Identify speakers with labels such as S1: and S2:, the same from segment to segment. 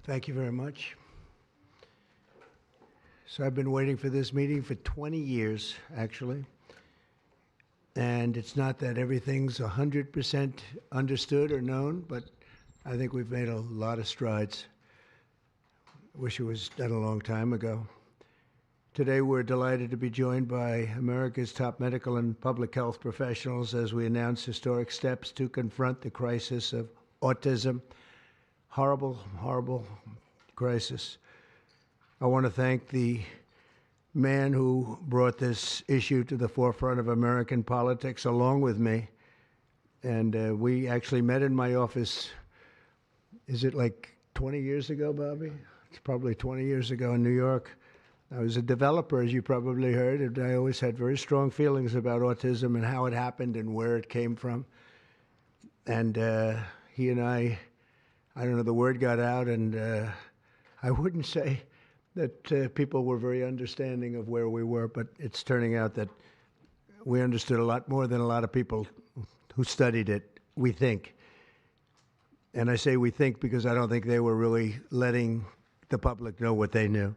S1: Thank you very much. So I've been waiting for this meeting for 20 years, actually. And it's not that everything's 100% understood or known, but I think we've made a lot of strides. Wish it was done a long time ago. Today, we're delighted to be joined by America's top medical and public health professionals as we announce historic steps to confront the crisis of autism. Horrible, horrible crisis. I want to thank the man who brought this issue to the forefront of American politics along with me. And we actually met in my office, is it like 20 years ago, Bobby? It's probably 20 years ago in New York. I was a developer, as you probably heard, and I always had very strong feelings about autism and how it happened and where it came from. And he and I don't know, the word got out, and I wouldn't say that people were very understanding of where we were, but it's turning out that we understood a lot more than a lot of people who studied it, we think. And I say we think because I don't think they were really letting the public know what they knew.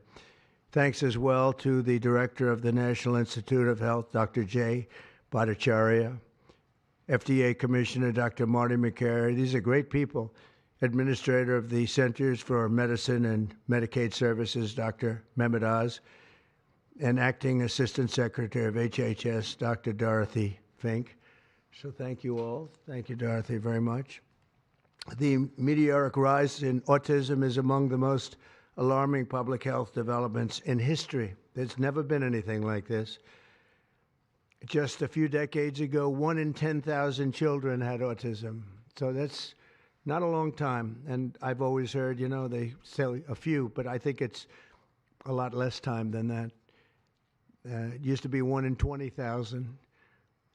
S1: Thanks as well to the director of the National Institute of Health, Dr. Jay Bhattacharya, FDA Commissioner, Dr. Marty McCary. These are great people. Administrator of the Centers for Medicine and Medicaid Services, Dr. Mehmet Oz, and Acting Assistant Secretary of HHS, Dr. Dorothy Fink. So thank you all. Thank you, Dorothy, very much. The meteoric rise in autism is among the most alarming public health developments in history. There's never been anything like this. Just a few decades ago, 1 in 10,000 children had autism. So that's not a long time. And I've always heard, they say a few, but I think it's a lot less time than that. It used to be 1 in 20,000,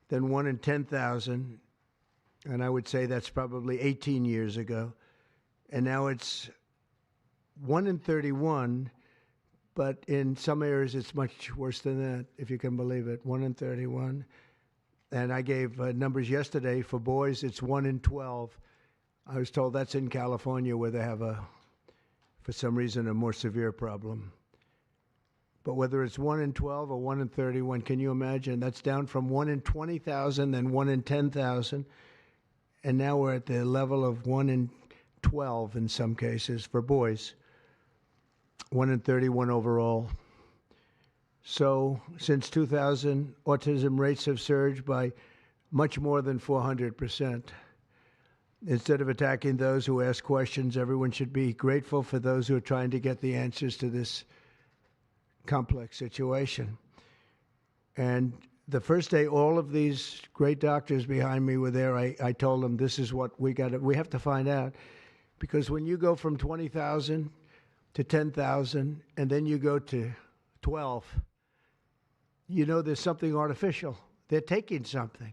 S1: then 1 in 10,000. And I would say that's probably 18 years ago. And now it's 1 in 31, but in some areas it's much worse than that, if you can believe it, 1 in 31. And I gave numbers yesterday. For boys, it's 1 in 12. I was told that's in California where they have, for some reason, a more severe problem. But whether it's 1 in 12 or 1 in 31, can you imagine? That's down from 1 in 20,000, then 1 in 10,000. And now we're at the level of 1 in 12 in some cases for boys. 1 in 31 overall. So since 2000, autism rates have surged by much more than 400%. Instead of attacking those who ask questions, everyone should be grateful for those who are trying to get the answers to this complex situation. And the first day all of these great doctors behind me were there, I told them this is what we have to find out. Because when you go from 20,000 to 10,000, and then you go to 12, there's something artificial. They're taking something.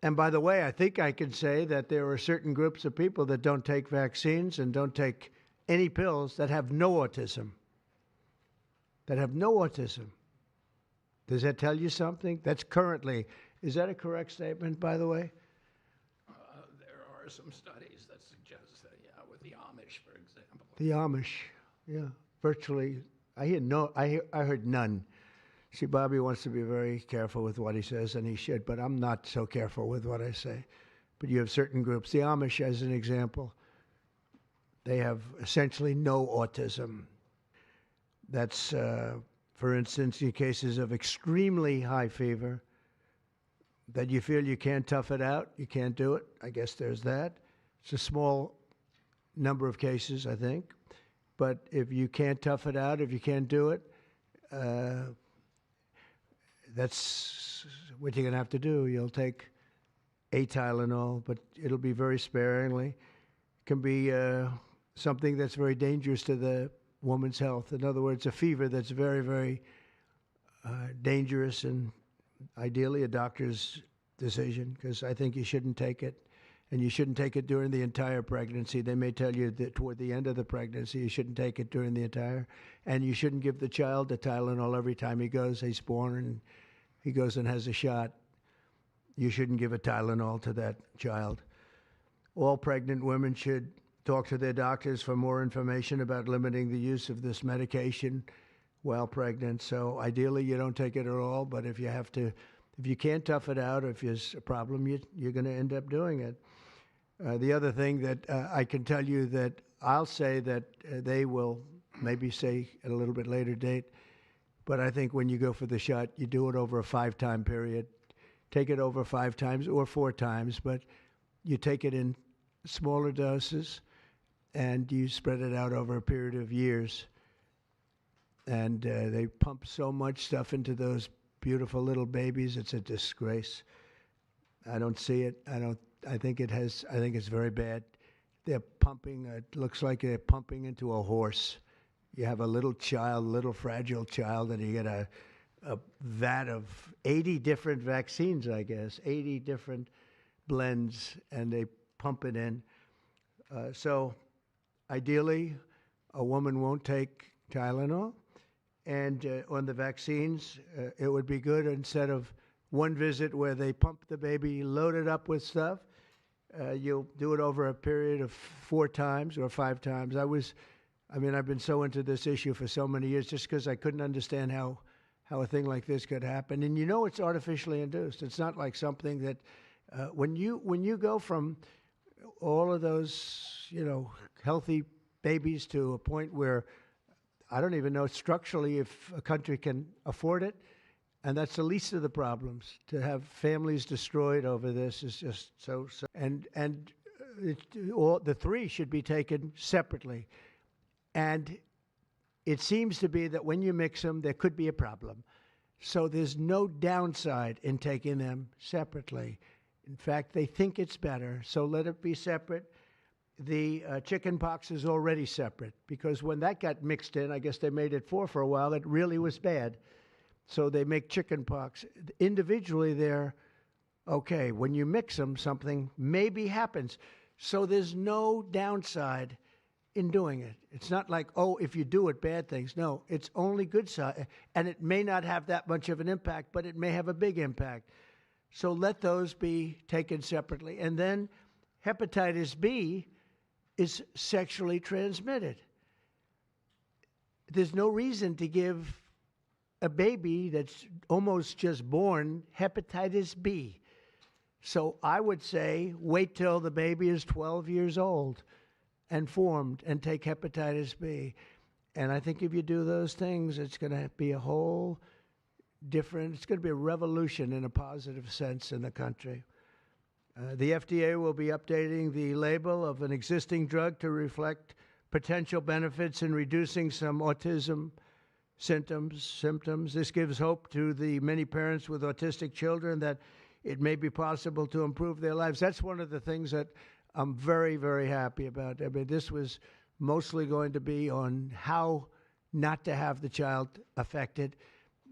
S1: And by the way, I think I can say that there are certain groups of people that don't take vaccines and don't take any pills that have no autism. That have no autism. Does that tell you something? That's currently, is that a correct statement, by the way?
S2: There are some studies that suggest that, with the Amish, for example.
S1: The Amish. Yeah, virtually. I heard none. See, Bobby wants to be very careful with what he says, and he should, but I'm not so careful with what I say. But you have certain groups. The Amish, as an example, they have essentially no autism. That's, for instance, in cases of extremely high fever, that you feel you can't tough it out, you can't do it. I guess there's that. It's a small number of cases, I think. But if you can't tough it out, if you can't do it, that's what you're going to have to do. You'll take a Tylenol, but it'll be very sparingly. It can be something that's very dangerous to the woman's health. In other words, a fever that's very, very dangerous, and ideally a doctor's decision, because I think you shouldn't take it. And you shouldn't take it during the entire pregnancy. They may tell you that toward the end of the pregnancy, you shouldn't take it during the entire. And you shouldn't give the child the Tylenol every time he's born and he goes and has a shot. You shouldn't give a Tylenol to that child. All pregnant women should talk to their doctors for more information about limiting the use of this medication while pregnant. So ideally, you don't take it at all. But if you have to, if you can't tough it out, if there's a problem, you're going to end up doing it. The other thing that I can tell you that I'll say that they will maybe say at a little bit later date, but I think when you go for the shot, you do it over a 5-time period. Take it over 5 times or 4 times, but you take it in smaller doses and you spread it out over a period of years. And they pump so much stuff into those beautiful little babies. It's a disgrace. I don't see it. I think it's very bad. They're pumping, it looks like they're pumping into a horse. You have a little child, little fragile child, and you get a vat of 80 different vaccines, I guess, 80 different blends, and they pump it in. So ideally, a woman won't take Tylenol. And on the vaccines, it would be good instead of one visit where they pump the baby, load it up with stuff, you'll do it over a period of 4 times or 5 times. I've been so into this issue for so many years just because I couldn't understand how a thing like this could happen. And it's artificially induced. It's not like something that when you go from all of those, healthy babies to a point where I don't even know structurally if a country can afford it. And that's the least of the problems. To have families destroyed over this is just so. And all the 3 should be taken separately. And it seems to be that when you mix them, there could be a problem. So there's no downside in taking them separately. In fact, they think it's better, so let it be separate. The chicken pox is already separate because when that got mixed in, I guess they made it 4 for a while, it really was bad. So they make chicken pox. Individually, they're okay. When you mix them, something maybe happens. So there's no downside in doing it. It's not like, if you do it, bad things. No, it's only good side. And it may not have that much of an impact, but it may have a big impact. So let those be taken separately. And then hepatitis B is sexually transmitted. There's no reason to give a baby that's almost just born hepatitis B. So I would say wait till the baby is 12 years old and formed and take hepatitis B. And I think if you do those things, it's going to be a whole different, it's going to be a revolution in a positive sense in the country. The FDA will be updating the label of an existing drug to reflect potential benefits in reducing some autism symptoms. This gives hope to the many parents with autistic children that it may be possible to improve their lives. That's one of the things that I'm very, very happy about. I mean, this was mostly going to be on how not to have the child affected,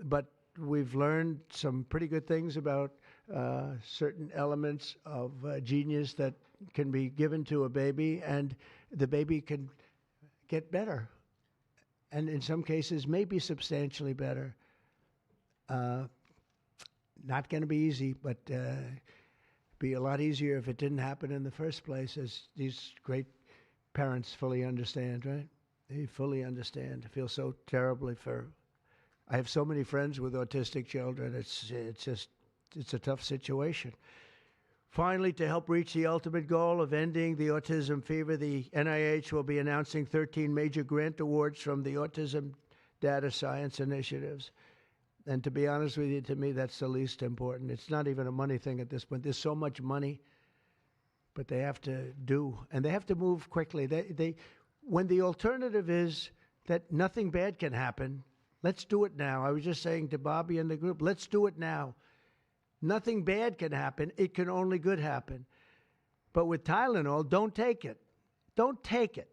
S1: but we've learned some pretty good things about certain elements of genius that can be given to a baby, and the baby can get better. And in some cases, maybe substantially better. Not going to be easy, but be a lot easier if it didn't happen in the first place, as these great parents fully understand, right? They fully understand. I feel so terribly I have so many friends with autistic children. It's a tough situation. Finally, to help reach the ultimate goal of ending the autism fever, the NIH will be announcing 13 major grant awards from the Autism Data Science Initiatives. And to be honest with you, to me, that's the least important. It's not even a money thing at this point. There's so much money, but they have to do, and they have to move quickly. When the alternative is that nothing bad can happen, let's do it now. I was just saying to Bobby and the group, let's do it now. Nothing bad can happen. It can only good happen. But with Tylenol, don't take it. Don't take it.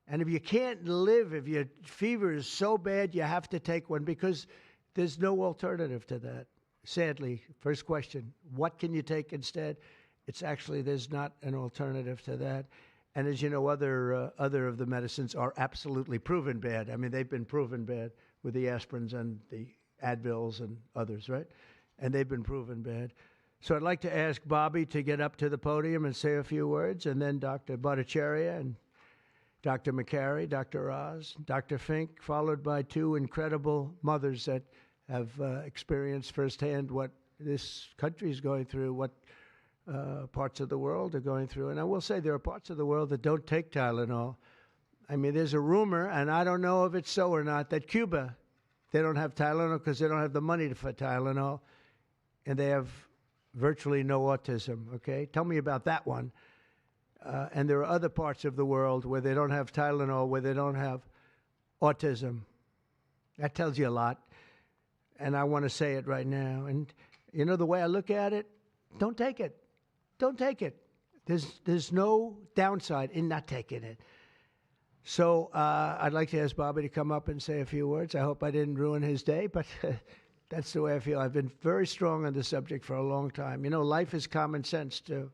S1: And if you can't live, if your fever is so bad, you have to take one because there's no alternative to that. Sadly, first question, what can you take instead? It's actually, there's not an alternative to that. And as you know, other of the medicines are absolutely proven bad. I mean, they've been proven bad with the aspirins and the Advils and others, right? And they've been proven bad. So I'd like to ask Bobby to get up to the podium and say a few words, and then Dr. Bhattacharya and Dr. McCary, Dr. Oz, Dr. Fink, followed by two incredible mothers that have experienced firsthand what this country is going through, what parts of the world are going through. And I will say there are parts of the world that don't take Tylenol. I mean, there's a rumor, and I don't know if it's so or not, that Cuba, they don't have Tylenol because they don't have the money for Tylenol, and they have virtually no autism, okay? Tell me about that one. And there are other parts of the world where they don't have Tylenol, where they don't have autism. That tells you a lot, and I want to say it right now. And you know the way I look at it? Don't take it. Don't take it. There's no downside in not taking it. So I'd like to ask Bobby to come up and say a few words. I hope I didn't ruin his day, but that's the way I feel. I've been very strong on the subject for a long time. You know, life is common sense, too.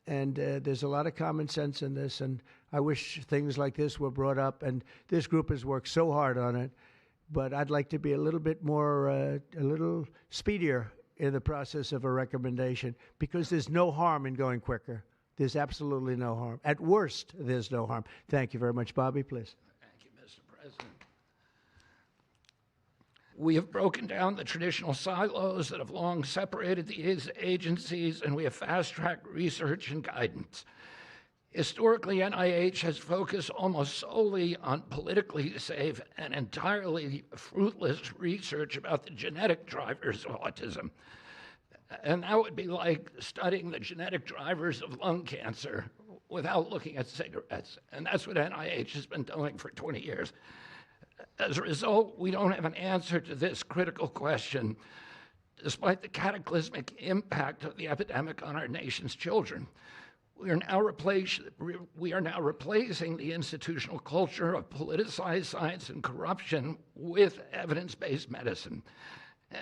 S1: And there's a lot of common sense in this, and I wish things like this were brought up. And this group has worked so hard on it, but I'd like to be a little bit more, a little speedier in the process of a recommendation, because there's no harm in going quicker. There's absolutely no harm. At worst, there's no harm. Thank you very much. Bobby, please.
S2: Thank you, Mr. President. We have broken down the traditional silos that have long separated these agencies, and we have fast-tracked research and guidance. Historically, NIH has focused almost solely on politically safe and entirely fruitless research about the genetic drivers of autism. And that would be like studying the genetic drivers of lung cancer without looking at cigarettes. And that's what NIH has been doing for 20 years. As a result, we don't have an answer to this critical question, despite the cataclysmic impact of the epidemic on our nation's children. We are now replacing the institutional culture of politicized science and corruption with evidence-based medicine.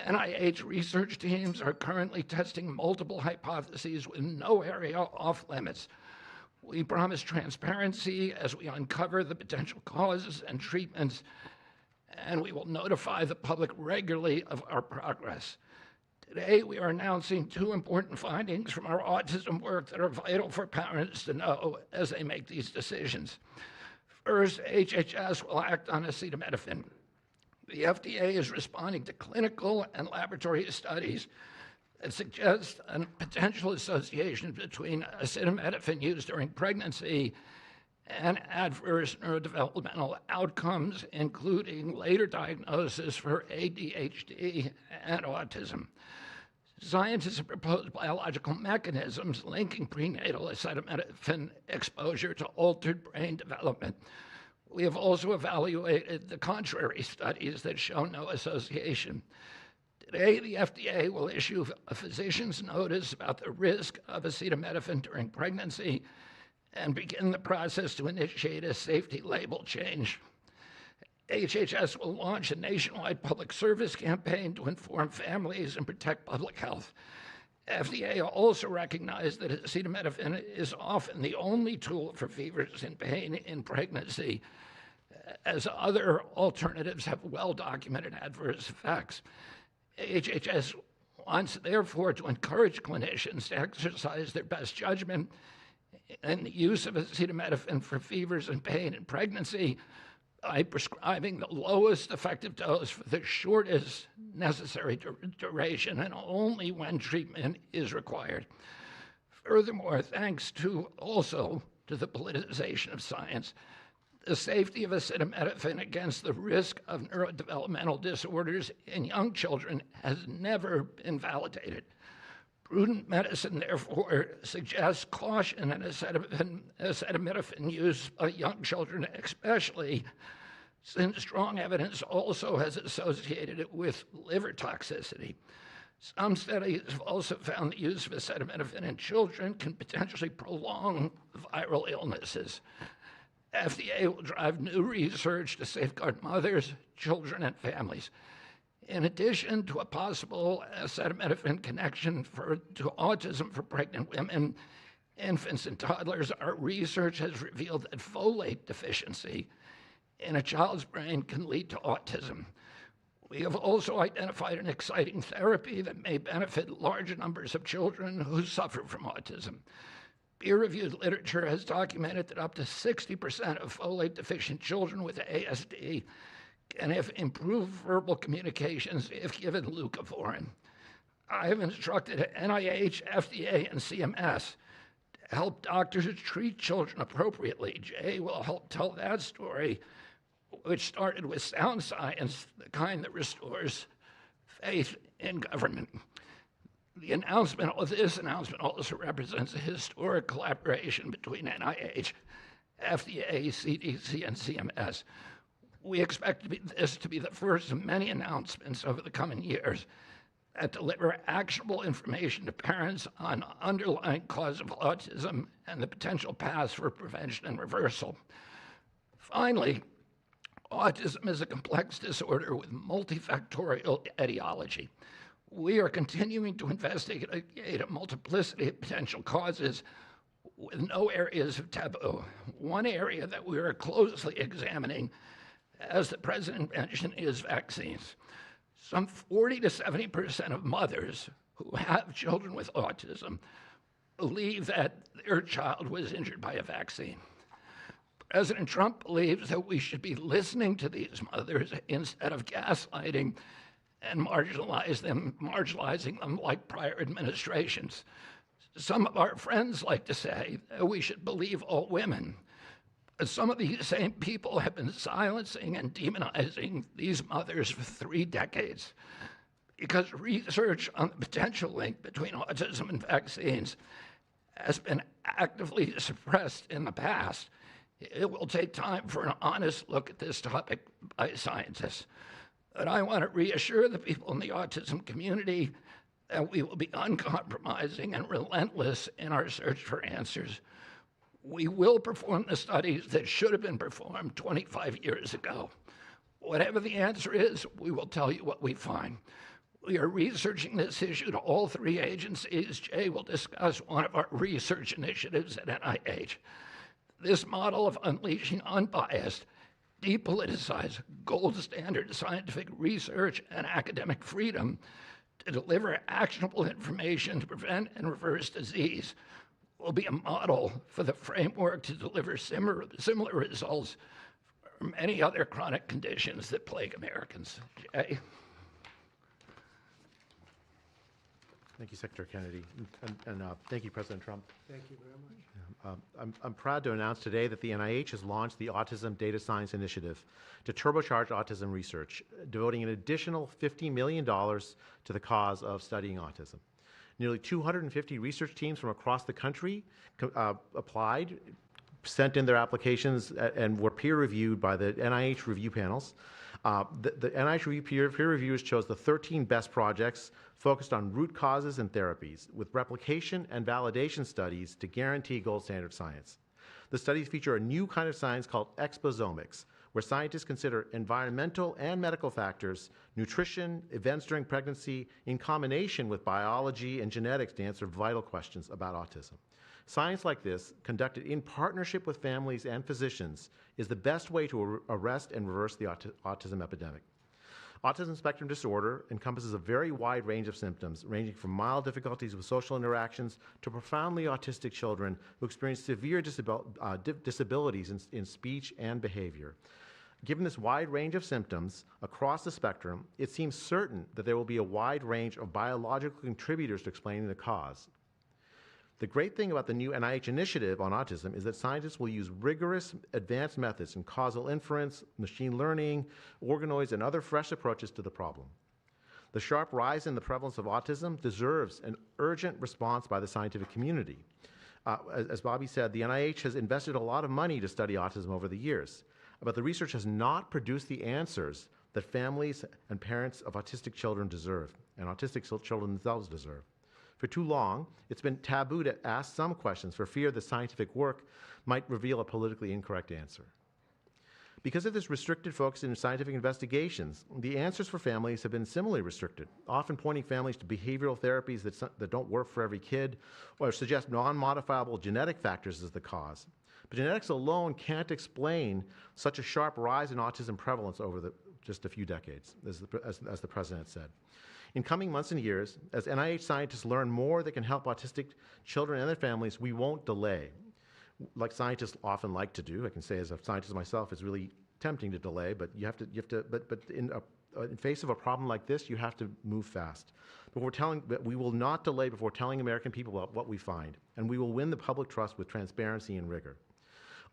S2: NIH research teams are currently testing multiple hypotheses with no area off limits. We promise transparency as we uncover the potential causes and treatments, and we will notify the public regularly of our progress. Today, we are announcing two important findings from our autism work that are vital for parents to know as they make these decisions. First, HHS will act on acetaminophen. The FDA is responding to clinical and laboratory studies that suggest a potential association between acetaminophen use during pregnancy and adverse neurodevelopmental outcomes, including later diagnosis for ADHD and autism. Scientists have proposed biological mechanisms linking prenatal acetaminophen exposure to altered brain development. We have also evaluated the contrary studies that show no association. Today, the FDA will issue a physician's notice about the risk of acetaminophen during pregnancy and begin the process to initiate a safety label change. HHS will launch a nationwide public service campaign to inform families and protect public health. FDA also recognized that acetaminophen is often the only tool for fevers and pain in pregnancy, as other alternatives have well-documented adverse effects. HHS wants, therefore, to encourage clinicians to exercise their best judgment in the use of acetaminophen for fevers and pain in pregnancy by prescribing the lowest effective dose for the shortest necessary duration and only when treatment is required. Furthermore, thanks also to the politicization of science, the safety of acetaminophen against the risk of neurodevelopmental disorders in young children has never been validated. Prudent medicine, therefore, suggests caution in acetaminophen use by young children, especially since strong evidence also has associated it with liver toxicity. Some studies have also found the use of acetaminophen in children can potentially prolong viral illnesses. FDA will drive new research to safeguard mothers, children, and families. In addition to a possible acetaminophen connection to autism for pregnant women, infants, and toddlers, our research has revealed that folate deficiency in a child's brain can lead to autism. We have also identified an exciting therapy that may benefit large numbers of children who suffer from autism. Peer-reviewed literature has documented that up to 60% of folate-deficient children with ASD can have improved verbal communications if given leucovorin. I have instructed NIH, FDA, and CMS to help doctors treat children appropriately. Jay will help tell that story, which started with sound science, the kind that restores faith in government. This announcement also represents a historic collaboration between NIH, FDA, CDC, and CMS. We expect this to be the first of many announcements over the coming years that deliver actionable information to parents on underlying cause of autism and the potential paths for prevention and reversal. Finally, autism is a complex disorder with multifactorial etiology. We are continuing to investigate a multiplicity of potential causes with no areas of taboo. One area that we are closely examining, as the President mentioned, is vaccines. Some 40 to 70% of mothers who have children with autism believe that their child was injured by a vaccine. President Trump believes that we should be listening to these mothers instead of gaslighting and marginalizing them like prior administrations. Some of our friends like to say that we should believe all women. But some of these same people have been silencing and demonizing these mothers for 3 decades because research on the potential link between autism and vaccines has been actively suppressed in the past. It will take time for an honest look at this topic by scientists. But I want to reassure the people in the autism community that we will be uncompromising and relentless in our search for answers. We will perform the studies that should have been performed 25 years ago. Whatever the answer is, we will tell you what we find. We are researching this issue to all 3 agencies. Jay will discuss one of our research initiatives at NIH. This model of unleashing unbiased, depoliticized, gold standard scientific research and academic freedom to deliver actionable information to prevent and reverse disease will be a model for the framework to deliver similar results for many other chronic conditions that plague Americans. Jay?
S3: Thank you, Secretary Kennedy, and thank you, President Trump.
S1: Thank you very much.
S3: I'm proud to announce today that the NIH has launched the Autism Data Science Initiative to turbocharge autism research, devoting an additional $50 million to the cause of studying autism. Nearly 250 research teams from across the country applied, sent in their applications, and were peer-reviewed by the NIH review panels. The NIH peer reviewers chose the 13 best projects focused on root causes and therapies, with replication and validation studies to guarantee gold standard science. The studies feature a new kind of science called exposomics, where scientists consider environmental and medical factors, nutrition, events during pregnancy, in combination with biology and genetics to answer vital questions about autism. Science like this, conducted in partnership with families and physicians, is the best way to arrest and reverse the autism epidemic. Autism spectrum disorder encompasses a very wide range of symptoms, ranging from mild difficulties with social interactions to profoundly autistic children who experience severe disabilities in speech and behavior. Given this wide range of symptoms across the spectrum, it seems certain that there will be a wide range of biological contributors to explaining the cause. The great thing about the new NIH initiative on autism is that scientists will use rigorous advanced methods in causal inference, machine learning, organoids, and other fresh approaches to the problem. The sharp rise in the prevalence of autism deserves an urgent response by the scientific community. As Bobby said, the NIH has invested a lot of money to study autism over the years, but the research has not produced the answers that families and parents of autistic children deserve, and autistic children themselves deserve. For too long, it's been taboo to ask some questions for fear the scientific work might reveal a politically incorrect answer. Because of this restricted focus in scientific investigations, the answers for families have been similarly restricted, often pointing families to behavioral therapies that don't work for every kid or suggest non-modifiable genetic factors as the cause. But genetics alone can't explain such a sharp rise in autism prevalence over the just a few decades, as the president said. In coming months and years, as NIH scientists learn more that can help autistic children and their families, we won't delay. Like scientists often like to do, I can say as a scientist myself, it's really tempting to delay, but but in face of a problem like this, you have to move fast. But we will not delay before telling American people about what we find, and we will win the public trust with transparency and rigor.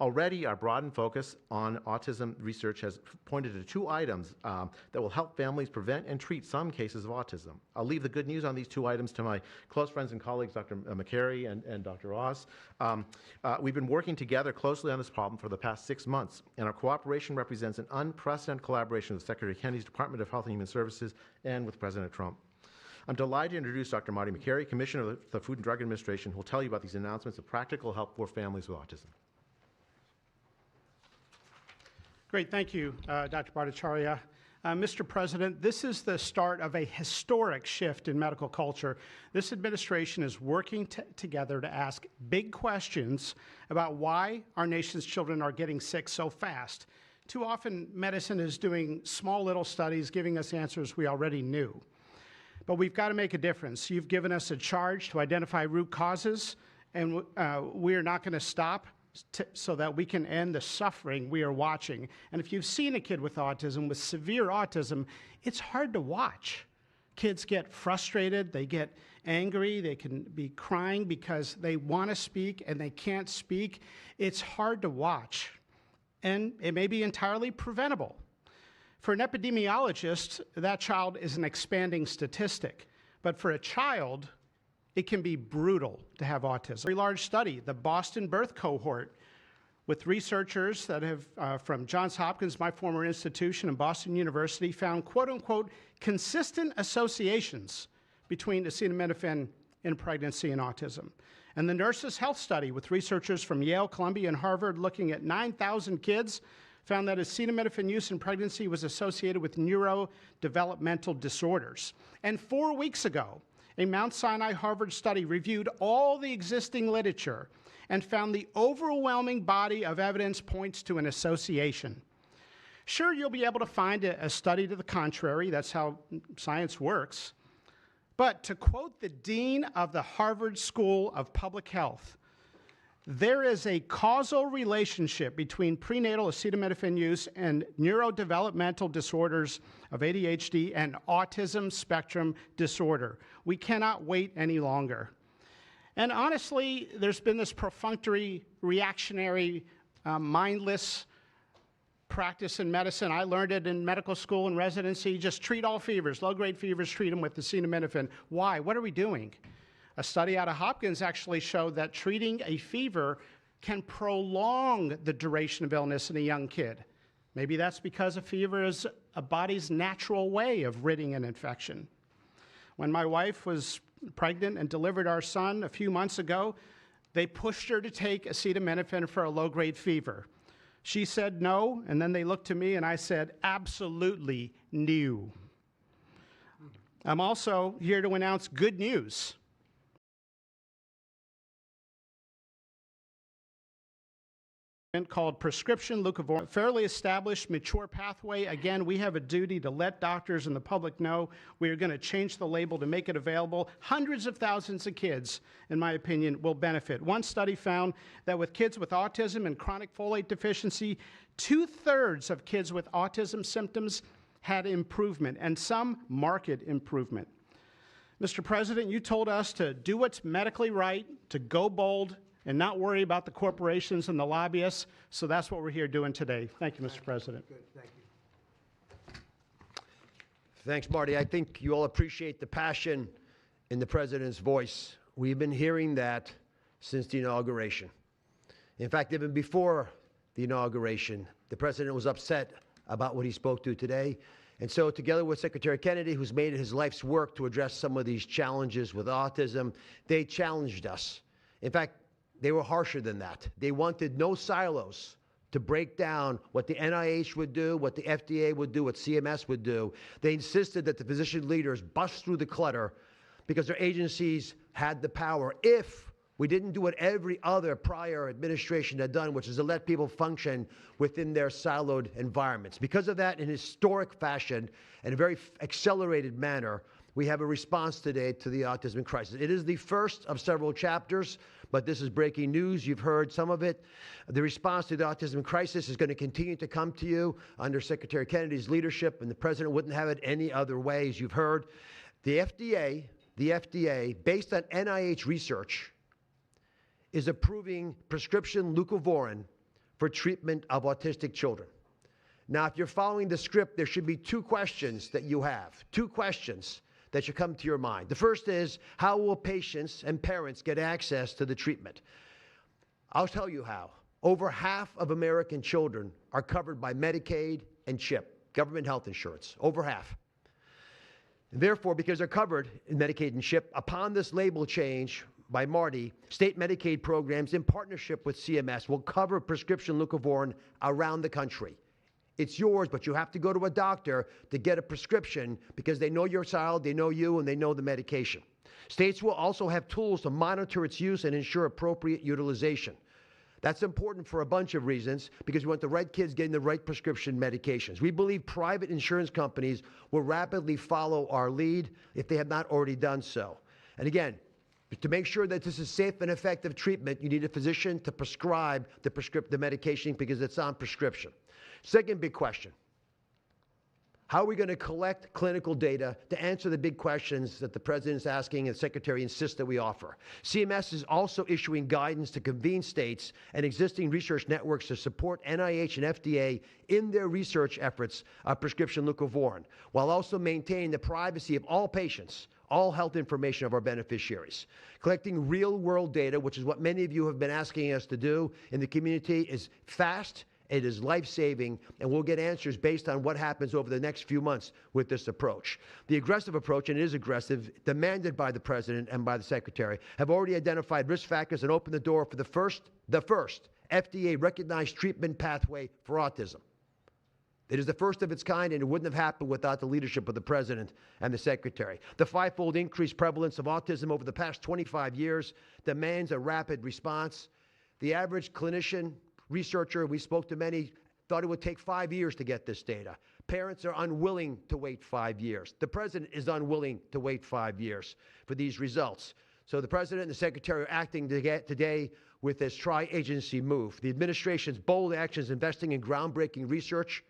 S3: Already, our broadened focus on autism research has pointed to 2 items that will help families prevent and treat some cases of autism. I'll leave the good news on these 2 items to my close friends and colleagues, Dr. McCary and Dr. Oz. We've been working together closely on this problem for the past 6 months, and our cooperation represents an unprecedented collaboration with Secretary Kennedy's Department of Health and Human Services and with President Trump. I'm delighted to introduce Dr. Marty McCary, Commissioner of the Food and Drug Administration, who will tell you about these announcements of practical help for families with autism.
S4: Great, thank you, Dr. Bhattacharya. Mr. President, this is the start of a historic shift in medical culture. This administration is working together to ask big questions about why our nation's children are getting sick so fast. Too often, medicine is doing small little studies, giving us answers we already knew. But we've got to make a difference. You've given us a charge to identify root causes, and we are not going to stop so that we can end the suffering we are watching. And if you've seen a kid with autism, with severe autism, it's hard to watch. Kids get frustrated, they get angry, they can be crying because they want to speak and they can't speak. It's hard to watch, and it may be entirely preventable. For an epidemiologist, that child is an expanding statistic, but for a child, it can be brutal to have autism. A very large study, the Boston Birth Cohort, with researchers that have, from Johns Hopkins, my former institution, and Boston University, found quote-unquote consistent associations between acetaminophen in pregnancy and autism. And the Nurses' Health Study, with researchers from Yale, Columbia, and Harvard looking at 9,000 kids, found that acetaminophen use in pregnancy was associated with neurodevelopmental disorders. And 4 weeks ago, a Mount Sinai Harvard study reviewed all the existing literature and found the overwhelming body of evidence points to an association. Sure, you'll be able to find a study to the contrary. That's how science works. But to quote the dean of the Harvard School of Public Health, there is a causal relationship between prenatal acetaminophen use and neurodevelopmental disorders of ADHD and autism spectrum disorder. We cannot wait any longer. And honestly, there's been this perfunctory, reactionary, mindless practice in medicine. I learned it in medical school and residency. Just treat all fevers, low-grade fevers, treat them with acetaminophen. Why? What are we doing? A study out of Hopkins actually showed that treating a fever can prolong the duration of illness in a young kid. Maybe that's because a fever is a body's natural way of ridding an infection. When my wife was pregnant and delivered our son a few months ago, they pushed her to take acetaminophen for a low-grade fever. She said no, and then they looked to me and I said, absolutely no. I'm also here to announce good news. Called prescription leucovorin, a fairly established, mature pathway. Again, we have a duty to let doctors and the public know. We are going to change the label to make it available. Hundreds of thousands of kids, in my opinion, will benefit. One study found that with kids with autism and chronic folate deficiency, 2/3 of kids with autism symptoms had improvement, and some marked improvement. Mr. President, you told us to do what's medically right, to go bold, and not worry about the corporations and the lobbyists. So that's what we're here doing today. Thank you, Mr. President.
S1: Good, thank you.
S5: Thanks, Marty. I think you all appreciate the passion in the President's voice. We've been hearing that since the inauguration. In fact, even before the inauguration, the President was upset about what he spoke to today. And so together with Secretary Kennedy, who's made it his life's work to address some of these challenges with autism, they challenged us. In fact, they were harsher than that. They wanted no silos to break down what the NIH would do, what the FDA would do, what CMS would do. They insisted that the physician leaders bust through the clutter because their agencies had the power if We didn't do what every other prior administration had done, which is to let people function within their siloed environments. Because of that, in historic fashion and a very accelerated manner, we have a response today to the autism crisis. It is the first of several chapters, but this is breaking news. You've heard some of it. The response to the autism crisis is going to continue to come to you under Secretary Kennedy's leadership, and the president wouldn't have it any other way, as you've heard. The FDA, based on NIH research, is approving prescription leucovorin for treatment of autistic children. Now, if you're following the script, there should be two questions that you have, two questions that should come to your mind. The first is, how will patients and parents get access to the treatment? I'll tell you how. Over half of American children are covered by Medicaid and CHIP, government health insurance, over half. And therefore, because they're covered in Medicaid and CHIP, upon this label change by Marty, state Medicaid programs in partnership with CMS will cover prescription leucovorin around the country. It's yours, but you have to go to a doctor to get a prescription because they know your child, they know you, and they know the medication. States will also have tools to monitor its use and ensure appropriate utilization. That's important for a bunch of reasons, because we want the right kids getting the right prescription medications. We believe private insurance companies will rapidly follow our lead if they have not already done so. And again, to make sure that this is safe and effective treatment, you need a physician to prescribe the medication because it's on prescription. Second big question: how are we going to collect clinical data to answer the big questions that the president is asking and the secretary insists that we offer? CMS is also issuing guidance to convene states and existing research networks to support NIH and FDA in their research efforts of prescription leucovorin, while also maintaining the privacy of all patients, all health information of our beneficiaries. Collecting real-world data, which is what many of you have been asking us to do in the community, is fast, it is life-saving, and we'll get answers based on what happens over the next few months with this approach. The aggressive approach, and it is aggressive, demanded by the president and by the secretary, have already identified risk factors and opened the door for the first FDA-recognized treatment pathway for autism. It is the first of its kind, and it wouldn't have happened without the leadership of the president and the secretary. The five-fold increased prevalence of autism over the past 25 years demands a rapid response. The average clinician, researcher, we spoke to many, thought it would take 5 years to get this data. Parents are unwilling to wait 5 years. The president is unwilling to wait 5 years for these results. So the president and the secretary are acting today with this tri-agency move. The administration's bold actions investing in groundbreaking research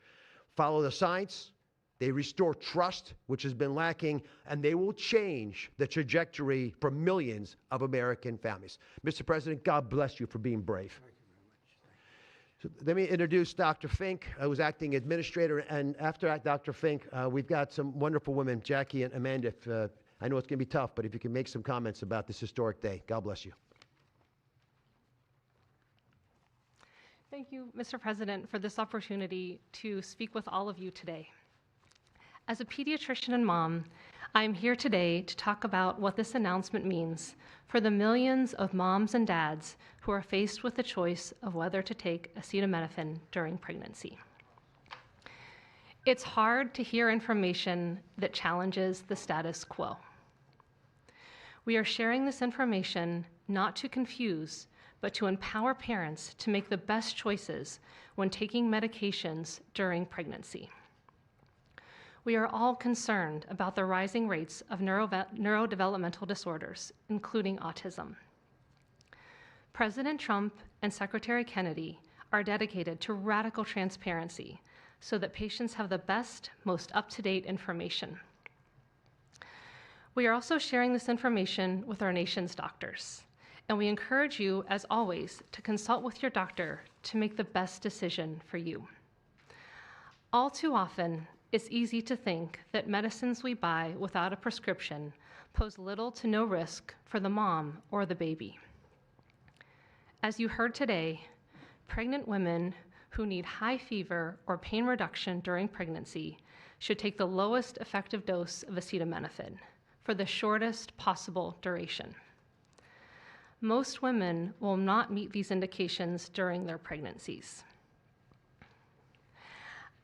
S5: follow the science, they restore trust, which has been lacking, and they will change the trajectory for millions of American families. Mr. President, God bless you for being brave. So let me introduce Dr. Fink, who's acting administrator, and after Dr. Fink, we've got some wonderful women, Jackie and Amanda. I know it's going to be tough, but if you can make some comments about this historic day. God bless you.
S6: Thank you, Mr. President, for this opportunity to speak with all of you today. As a pediatrician and mom, I'm here today to talk about what this announcement means for the millions of moms and dads who are faced with the choice of whether to take acetaminophen during pregnancy. It's hard to hear information that challenges the status quo. We are sharing this information not to confuse, but to empower parents to make the best choices when taking medications during pregnancy. We are all concerned about the rising rates of neurodevelopmental disorders, including autism. President Trump and Secretary Kennedy are dedicated to radical transparency so that patients have the best, most up-to-date information. We are also sharing this information with our nation's doctors, and we encourage you, as always, to consult with your doctor to make the best decision for you. All too often, it's easy to think that medicines we buy without a prescription pose little to no risk for the mom or the baby. As you heard today, pregnant women who need high fever or pain reduction during pregnancy should take the lowest effective dose of acetaminophen for the shortest possible duration. Most women will not meet these indications during their pregnancies.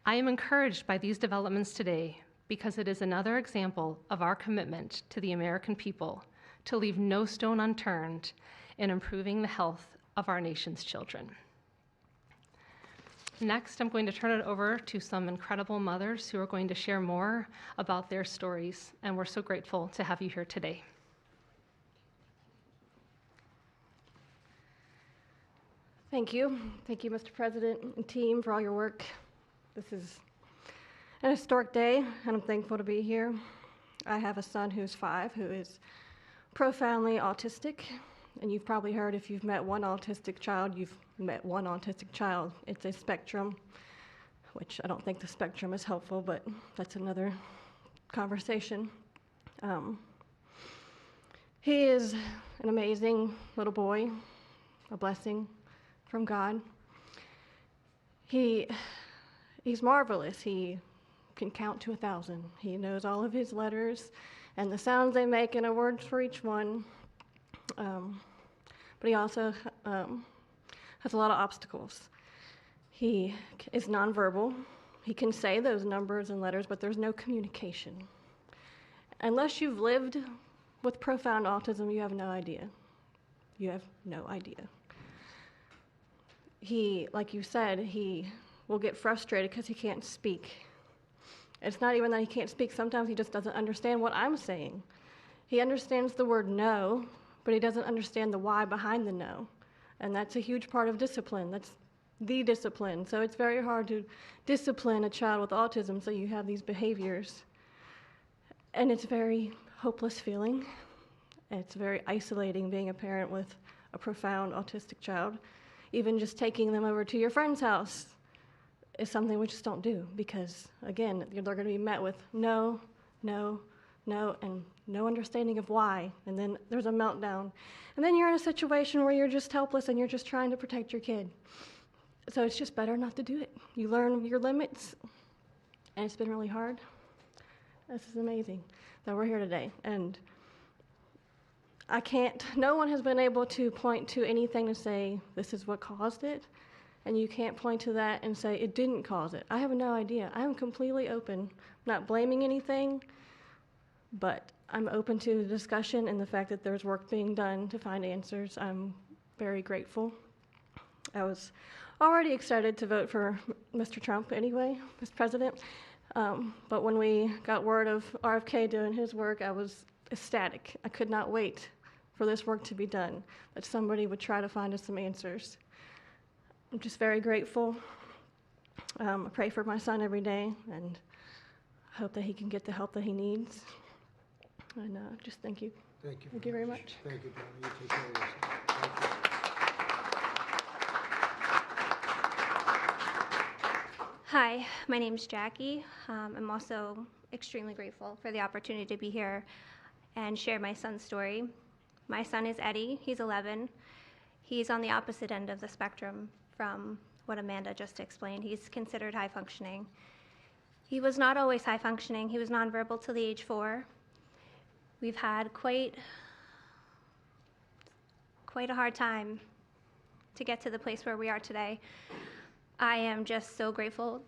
S6: I am encouraged by these developments today because it is another example of our commitment to the American people to leave no stone unturned in improving the health of our nation's children. Next, I'm going to turn it over to some incredible mothers who are going to share more about their stories, and we're so grateful to have you here today.
S7: Thank you. Thank you, Mr. President and team, for all your work. This is an historic day, and I'm thankful to be here. I have a son who's 5 who is profoundly autistic, and you've probably heard if you've met one autistic child, you've met one autistic child. It's a spectrum, which I don't think the spectrum is helpful, but that's another conversation. He is an amazing little boy, a blessing from God. He's marvelous. He can count to 1,000. He knows all of his letters and the sounds they make and a word for each one. But he also has a lot of obstacles. He is nonverbal. He can say those numbers and letters, but there's no communication. Unless you've lived with profound autism, you have no idea. You have no idea. He, like you said, he will get frustrated because he can't speak. It's not even that he can't speak. Sometimes he just doesn't understand what I'm saying. He understands the word no, but he doesn't understand the why behind the no. And that's a huge part of discipline. That's the discipline. So it's very hard to discipline a child with autism, so you have these behaviors. And it's a very hopeless feeling. It's very isolating being a parent with a profound autistic child. Even just taking them over to your friend's house is something we just don't do because, again, they're going to be met with no, no, no, and no understanding of why. And then there's a meltdown. And then you're in a situation where you're just helpless and you're just trying to protect your kid. So it's just better not to do it. You learn your limits, and it's been really hard. This is amazing that we're here today. And no one has been able to point to anything to say this is what caused it, and you can't point to that and say it didn't cause it. I have no idea. I'm completely open. I'm not blaming anything, but I'm open to the discussion and the fact that there's work being done to find answers. I'm very grateful. I was already excited to vote for Mr. Trump anyway, Mr. President, but when we got word of RFK doing his work, I was ecstatic. I could not wait for this work to be done, that somebody would try to find us some answers. I'm just very grateful. I pray for my son every day and hope that he can get the help that he needs. And just thank you.
S1: Thank you.
S7: Thank you very much.
S1: Thank you, Donna. You take care of yourself. Thank you.
S8: Hi, my name's Jackie. I'm also extremely grateful for the opportunity to be here and share my son's story. My son is Eddie. He's 11. He's on the opposite end of the spectrum from what Amanda just explained. He's considered high functioning. He was not always high functioning. He was nonverbal till the age 4. We've had quite a hard time to get to the place where we are today. I am just so grateful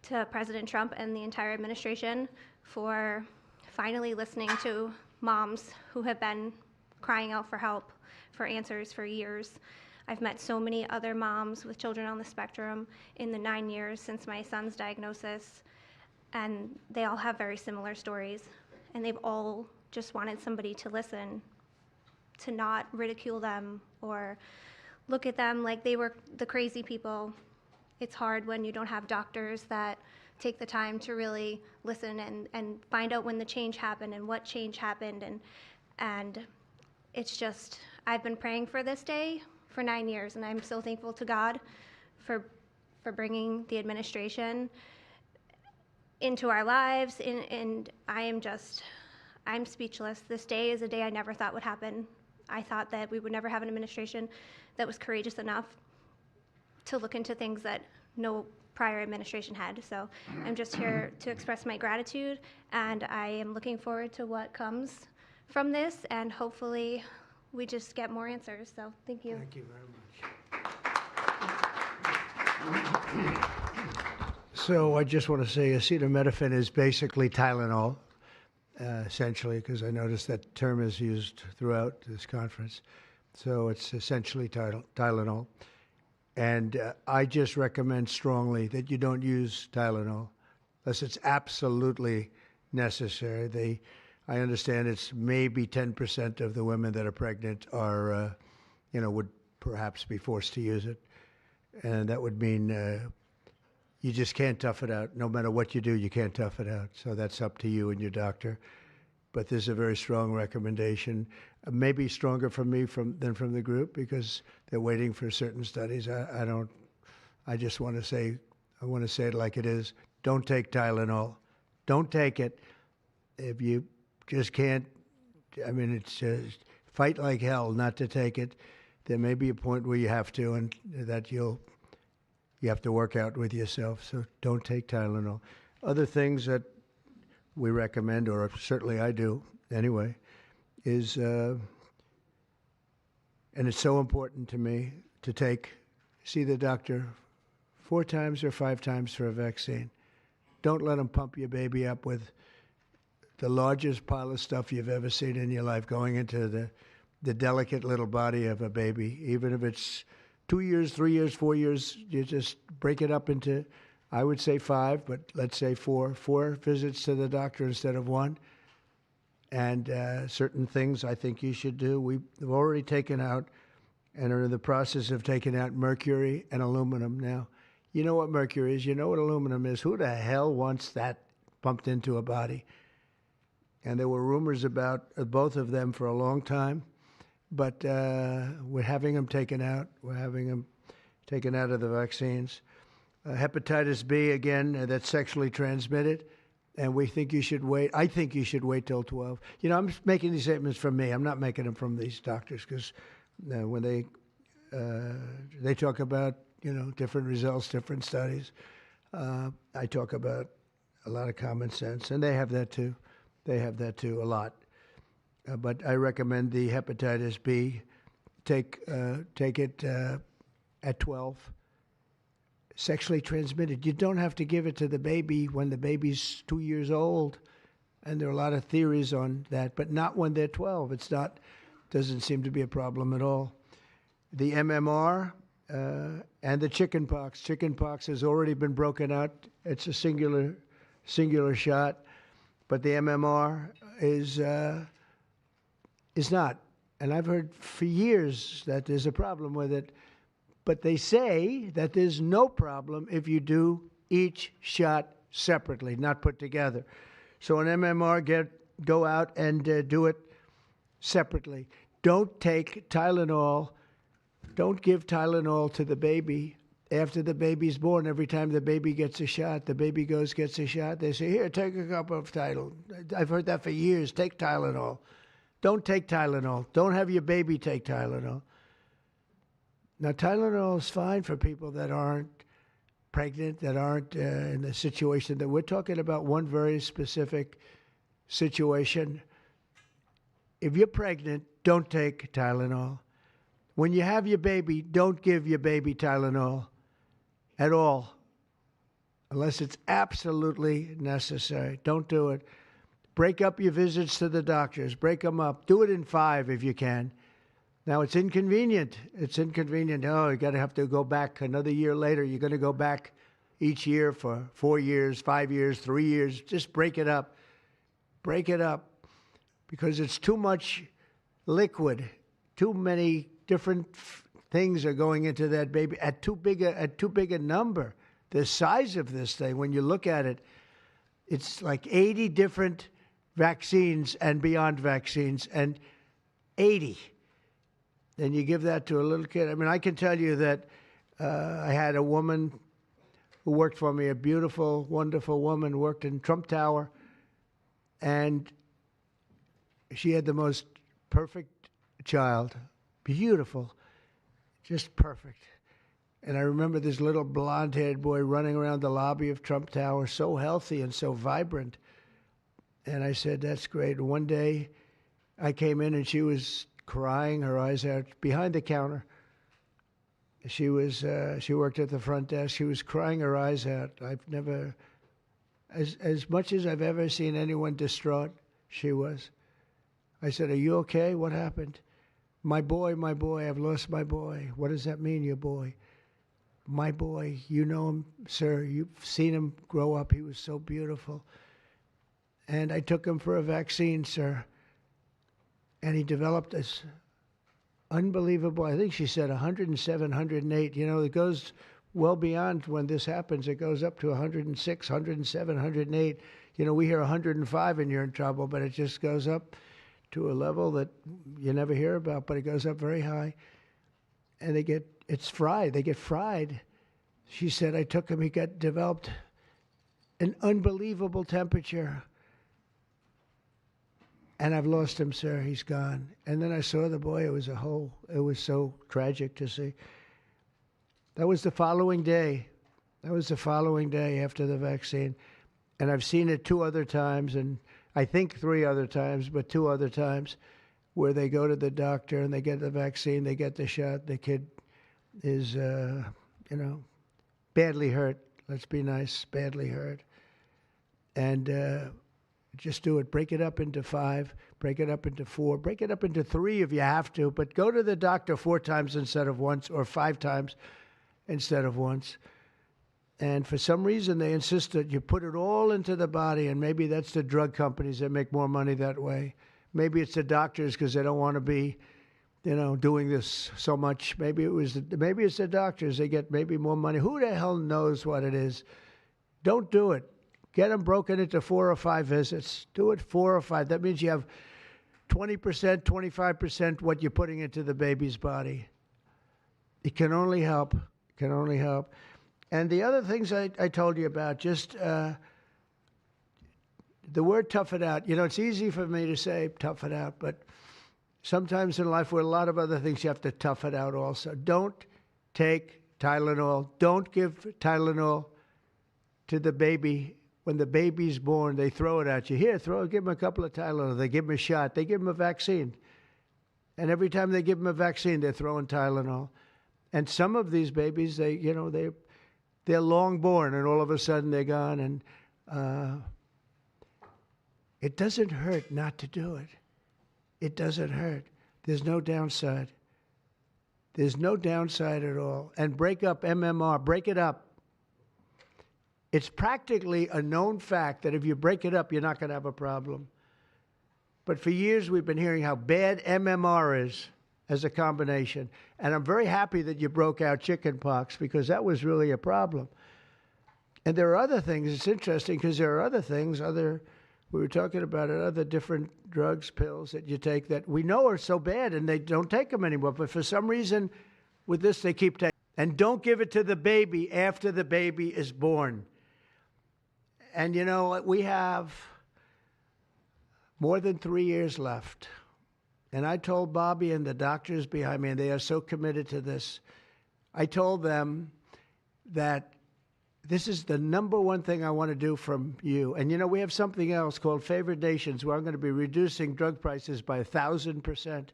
S8: to President Trump and the entire administration for finally listening to moms who have been crying out for help, for answers for years. I've met so many other moms with children on the spectrum in the 9 years since my son's diagnosis, and they all have very similar stories, and they've all just wanted somebody to listen, to not ridicule them or look at them like they were the crazy people. It's hard when you don't have doctors that take the time to really listen and find out when the change happened and what change happened. And it's just, I've been praying for this day for 9 years, and I'm so thankful to God for bringing the administration into our lives. And I'm speechless. This day is a day I never thought would happen. I thought that we would never have an administration that was courageous enough to look into things that no prior administration had. So I'm just here to express my gratitude, and I am looking forward to what comes from this, and hopefully we just get more answers. So thank you.
S1: Thank you very much. So I just want to say acetaminophen is basically Tylenol, essentially, because I noticed that term is used throughout this conference. So it's essentially Tylenol. And I just recommend strongly that you don't use Tylenol unless it's absolutely necessary. I understand it's maybe 10% of the women that are pregnant are, would perhaps be forced to use it. And that would mean you just can't tough it out. No matter what you do, you can't tough it out. So that's up to you and your doctor. But there's a very strong recommendation, maybe stronger from me than from the group because they're waiting for certain studies. I just want to say, I want to say it like it is. Don't take Tylenol. Don't take it. If you just can't, I mean, it's just fight like hell not to take it. There may be a point where you have to, and that you have to work out with yourself. So don't take Tylenol. Other things that we recommend, or certainly I do anyway, is, and it's so important to me to see the doctor 4 times or 5 times for a vaccine. Don't let them pump your baby up with the largest pile of stuff you've ever seen in your life going into the delicate little body of a baby. Even if it's 2 years, 3 years, 4 years, you just break it up into, I would say 5, but let's say 4 visits to the doctor instead of 1. And certain things I think you should do. We've already taken out and are in the process of taking out mercury and aluminum now. You know what mercury is. You know what aluminum is. Who the hell wants that pumped into a body? And there were rumors about both of them for a long time. But we're having them taken out. We're having them taken out of the vaccines. Hepatitis B, again, that's sexually transmitted. And we think you should wait. I think you should wait till 12. You know, I'm making these statements from me. I'm not making them from these doctors because when they talk about, different results, different studies, I talk about a lot of common sense. And they have that too. They have that too, a lot. But I recommend the hepatitis B. Take it at 12. Sexually transmitted. You don't have to give it to the baby when the baby's 2 years old. And there are a lot of theories on that, but not when they're 12. Doesn't seem to be a problem at all. The MMR and the chickenpox. Chickenpox has already been broken out. It's a singular shot. But the MMR is not. And I've heard for years that there's a problem with it. But they say that there's no problem if you do each shot separately, not put together. So an MMR, go out and do it separately. Don't take Tylenol. Don't give Tylenol to the baby after the baby's born. Every time the baby gets a shot, the baby gets a shot. They say, here, take a cup of Tylenol. I've heard that for years. Take Tylenol. Don't take Tylenol. Don't have your baby take Tylenol. Now, Tylenol is fine for people that aren't pregnant, that aren't in the situation that we're talking about. One very specific situation. If you're pregnant, don't take Tylenol. When you have your baby, don't give your baby Tylenol at all, unless it's absolutely necessary. Don't do it. Break up your visits to the doctors. Break them up. Do it in 5 if you can. Now, it's inconvenient. It's inconvenient. Oh, you got to have to go back another year later. You're going to go back each year for 4 years, 5 years, 3 years. Just break it up. Break it up because it's too much liquid. Too many different things are going into that baby at too big a number. The size of this thing, when you look at it, it's like 80 different vaccines and beyond vaccines, and 80. Then you give that to a little kid. I mean, I can tell you that I had a woman who worked for me, a beautiful, wonderful woman, worked in Trump Tower, and she had the most perfect child. Beautiful, just perfect. And I remember this little blonde-haired boy running around the lobby of Trump Tower, so healthy and so vibrant. And I said, that's great. And one day I came in and she was crying, her eyes out, behind the counter. She worked at the front desk. She was crying her eyes out. I've never, as much as I've ever seen anyone distraught, she was. I said, are you okay? What happened? my boy, I've lost my boy. What does that mean, your boy? My boy, you know him, sir. You've seen him grow up. He was so beautiful. And I took him for a vaccine, sir. And he developed this unbelievable, I think she said 107, 108. You know, it goes well beyond when this happens. It goes up to 106, 107, 108. You know, we hear 105 and you're in trouble, but it just goes up to a level that you never hear about, but it goes up very high. And it's fried. They get fried. She said, I took him, he developed an unbelievable temperature. And I've lost him, sir. He's gone. And then I saw the boy. It was so tragic to see. That was the following day. That was the following day after the vaccine. And I've seen it 2 other times, and I think 3 other times, but 2 other times, where they go to the doctor and they get the vaccine, they get the shot. The kid is, badly hurt. Let's be nice, badly hurt. And just do it. Break it up into 5, break it up into 4, break it up into 3 if you have to, but go to the doctor 4 times instead of once, or 5 times instead of once. And for some reason, they insist that you put it all into the body, and maybe that's the drug companies that make more money that way. Maybe it's the doctors because they don't want to be, doing this so much. Maybe it's the doctors. They get maybe more money. Who the hell knows what it is? Don't do it. Get them broken into 4 or 5 visits. Do it 4 or 5. That means you have 20%, 25% what you're putting into the baby's body. It can only help. It can only help. And the other things I told you about, just the word tough it out. It's easy for me to say tough it out, but sometimes in life with a lot of other things, you have to tough it out also. Don't take Tylenol. Don't give Tylenol to the baby. When the baby's born, they throw it at you. Here, give him a couple of Tylenol. They give him a shot. They give him a vaccine. And every time they give him a vaccine, they're throwing Tylenol. And some of these babies, they're long born, and all of a sudden they're gone. And it doesn't hurt not to do it. It doesn't hurt. There's no downside. There's no downside at all. And break up MMR. Break it up. It's practically a known fact that if you break it up, you're not going to have a problem. But for years, we've been hearing how bad MMR is as a combination. And I'm very happy that you broke out chickenpox, because that was really a problem. And there are other things. It's interesting because there are other things, we were talking about it, other different drugs, pills that you take that we know are so bad and they don't take them anymore. But for some reason, with this, they keep taking. And don't give it to the baby after the baby is born. And we have more than 3 years left. And I told Bobby and the doctors behind me, and they are so committed to this, I told them that this is the number one thing I want to do from you. And we have something else called Favored Nations, where I'm going to be reducing drug prices by 1,000%,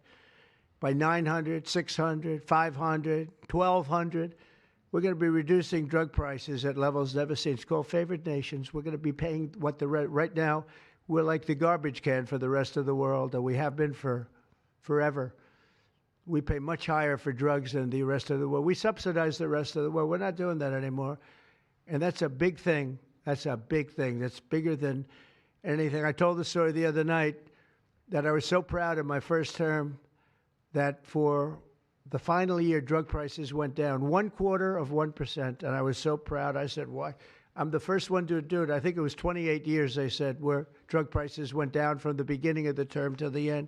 S1: by 900, 600, 500, 1,200. We're going to be reducing drug prices at levels never seen. It's called Favored Nations. We're going to be paying what right now, we're like the garbage can for the rest of the world, and we have been for forever. We pay much higher for drugs than the rest of the world. We subsidize the rest of the world. We're not doing that anymore. And that's a big thing. That's a big thing. That's bigger than anything. I told the story the other night that I was so proud in my first term that for the final year, drug prices went down 0.25%, and I was so proud. I said, why? I'm the first one to do it. I think it was 28 years, they said, where drug prices went down from the beginning of the term to the end.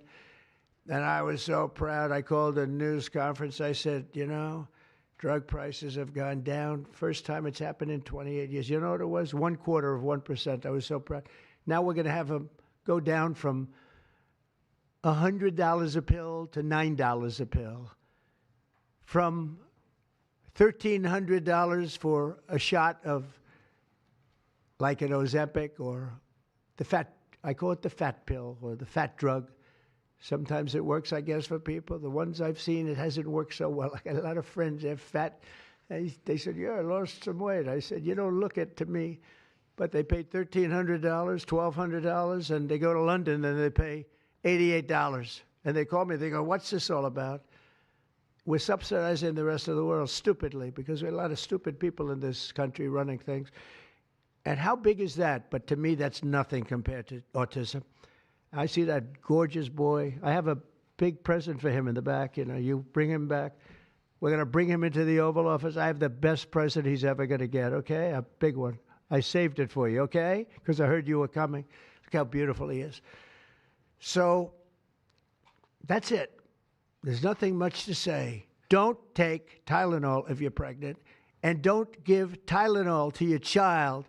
S1: And I was so proud. I called a news conference. I said, drug prices have gone down. First time it's happened in 28 years. You know what it was? 0.25%. I was so proud. Now we're going to have them go down from $100 a pill to $9 a pill. From $1,300 for a shot of like an Ozempic, or I call it the fat pill, or the fat drug. Sometimes it works, I guess, for people. The ones I've seen, it hasn't worked so well. I got a lot of friends, they're fat. They said, yeah, I lost some weight. I said, you don't look it to me. But they paid $1,300, $1,200, and they go to London and they pay $88. And they call me, they go, what's this all about? We're subsidizing the rest of the world stupidly because there are a lot of stupid people in this country running things. And how big is that? But to me, that's nothing compared to autism. I see that gorgeous boy. I have a big present for him in the back. You know, you bring him back. We're going to bring him into the Oval Office. I have the best present he's ever going to get, okay? A big one. I saved it for you, okay? Because I heard you were coming. Look how beautiful he is. So that's it. There's nothing much to say. Don't take Tylenol if you're pregnant, and don't give Tylenol to your child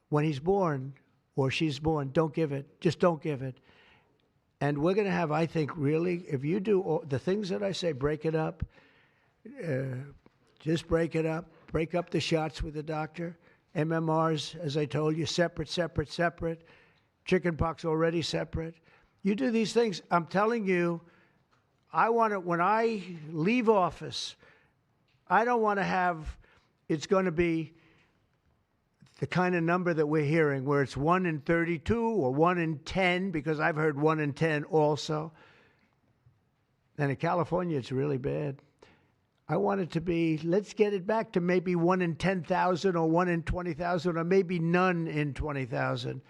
S1: when he's born or she's born. Don't give it. Just don't give it. And we're going to have, I think, really, if you do all the things that I say, break it up, just break it up, break up the shots with the doctor. MMRs, as I told you, separate, separate, separate. Chickenpox already separate. You do these things, I'm telling you, I want to, when I leave office, I don't want to have, it's going to be the kind of number that we're hearing where it's 1 in 32 or 1 in 10, because I've heard 1 in 10 also. And in California, it's really bad. I want it to be, let's get it back to maybe 1 in 10,000 or 1 in 20,000 or maybe none in 20,000.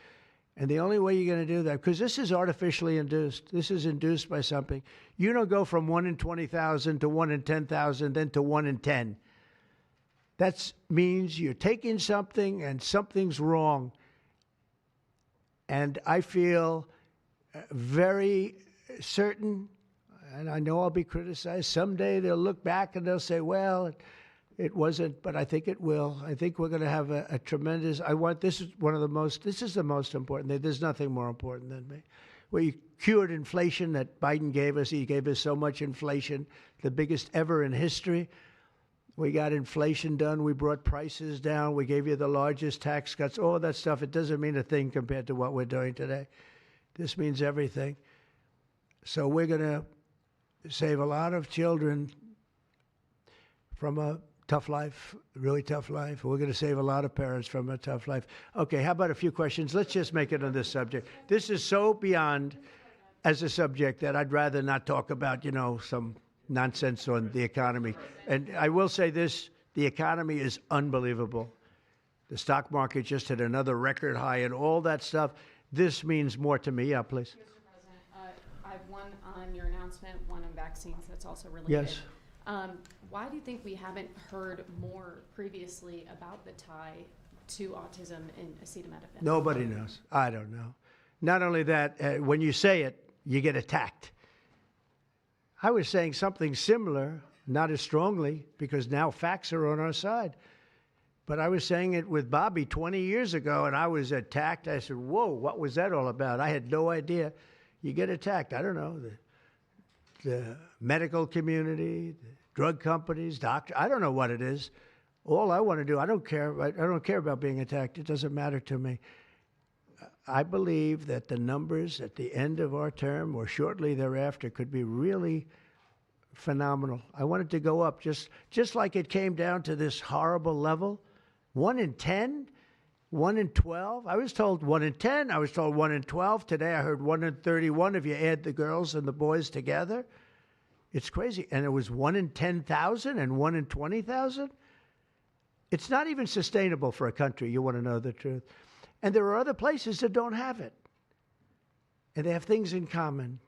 S1: And the only way you're going to do that, because this is artificially induced. This is induced by something. You don't go from 1 in 20,000 to 1 in 10,000, then to 1 in 10. That means you're taking something and something's wrong. And I feel very certain, and I know I'll be criticized. Someday they'll look back and they'll say, well, it wasn't, but I think it will. I think we're going to have a tremendous, this is the most important. There's nothing more important than me. We cured inflation that Biden gave us. He gave us so much inflation, the biggest ever in history. We got inflation done. We brought prices down. We gave you the largest tax cuts, all that stuff. It doesn't mean a thing compared to what we're doing today. This means everything. So we're going to save a lot of children from a tough life, really tough life. We're going to save a lot of parents from a tough life. Okay, how about a few questions? Let's just make it on this subject. This is so beyond as a subject that I'd rather not talk about, some nonsense on the economy. And I will say this, the economy is unbelievable. The stock market just hit another record high and all that stuff. This means more to me. Yeah, please.
S9: Mr. President, I have one on your announcement, one on vaccines that's also related.
S1: Yes.
S9: Why do you think we haven't heard more previously about the tie to autism and acetaminophen?
S1: Nobody knows. I don't know. Not only that, when you say it, you get attacked. I was saying something similar, not as strongly, because now facts are on our side. But I was saying it with Bobby 20 years ago, and I was attacked. I said, whoa, what was that all about? I had no idea. You get attacked. I don't know. The medical community, the drug companies, doctors, I don't know what it is. All I want to do, I don't care. I don't care about being attacked. It doesn't matter to me. I believe that the numbers at the end of our term or shortly thereafter could be really phenomenal. I want it to go up just like it came down to this horrible level. 1 in 10, 1 in 12. I was told 1 in 10. I was told 1 in 12. Today I heard 1 in 31 if you add the girls and the boys together. It's crazy. And it was 1 in 10,000 and 1 in 20,000. It's not even sustainable for a country. You want to know the truth. And there are other places that don't have it. And they have things in common.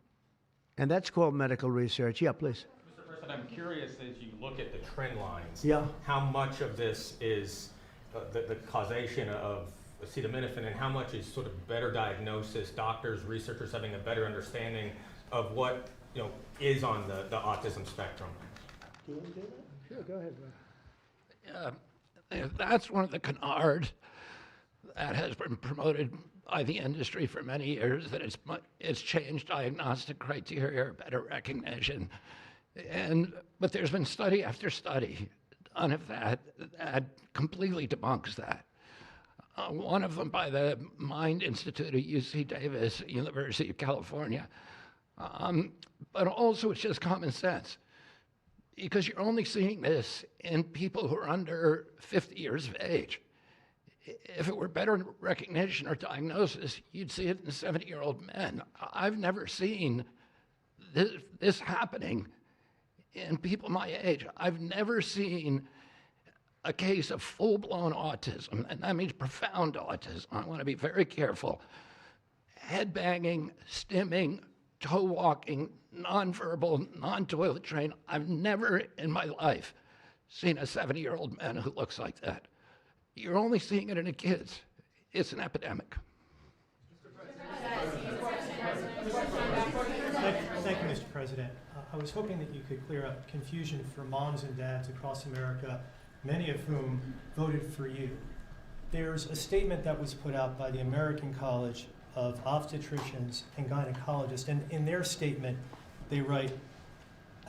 S1: And that's called medical research. Yeah, please.
S10: Mr. President, I'm curious as you look at the trend lines,
S1: yeah,
S10: how much of this is the causation of acetaminophen and how much is sort of better diagnosis, doctors, researchers having a better understanding of what is on the autism spectrum?
S1: Do you want to do that? Sure, go ahead.
S2: That's one of the canards that has been promoted by the industry for many years, that it's changed diagnostic criteria, better recognition. But there's been study after study done of that completely debunks that. One of them by the Mind Institute at UC Davis, University of California. But also it's just common sense, because you're only seeing this in people who are under 50 years of age. if it were better recognition or diagnosis, you'd see it in 70-year-old men. I've never seen this happening in people my age. I've never seen a case of full-blown autism, and that means profound autism. I want to be very careful. Head banging, stimming, toe walking, nonverbal, non-toilet trained. I've never in my life seen a 70-year-old man who looks like that. You're only seeing it in the kids. It's an epidemic.
S11: Thank you, Mr. President. I was hoping that you could clear up confusion for moms and dads across America, many of whom voted for you. There's a statement that was put out by the American College of Obstetricians and Gynecologists, and in their statement, they write,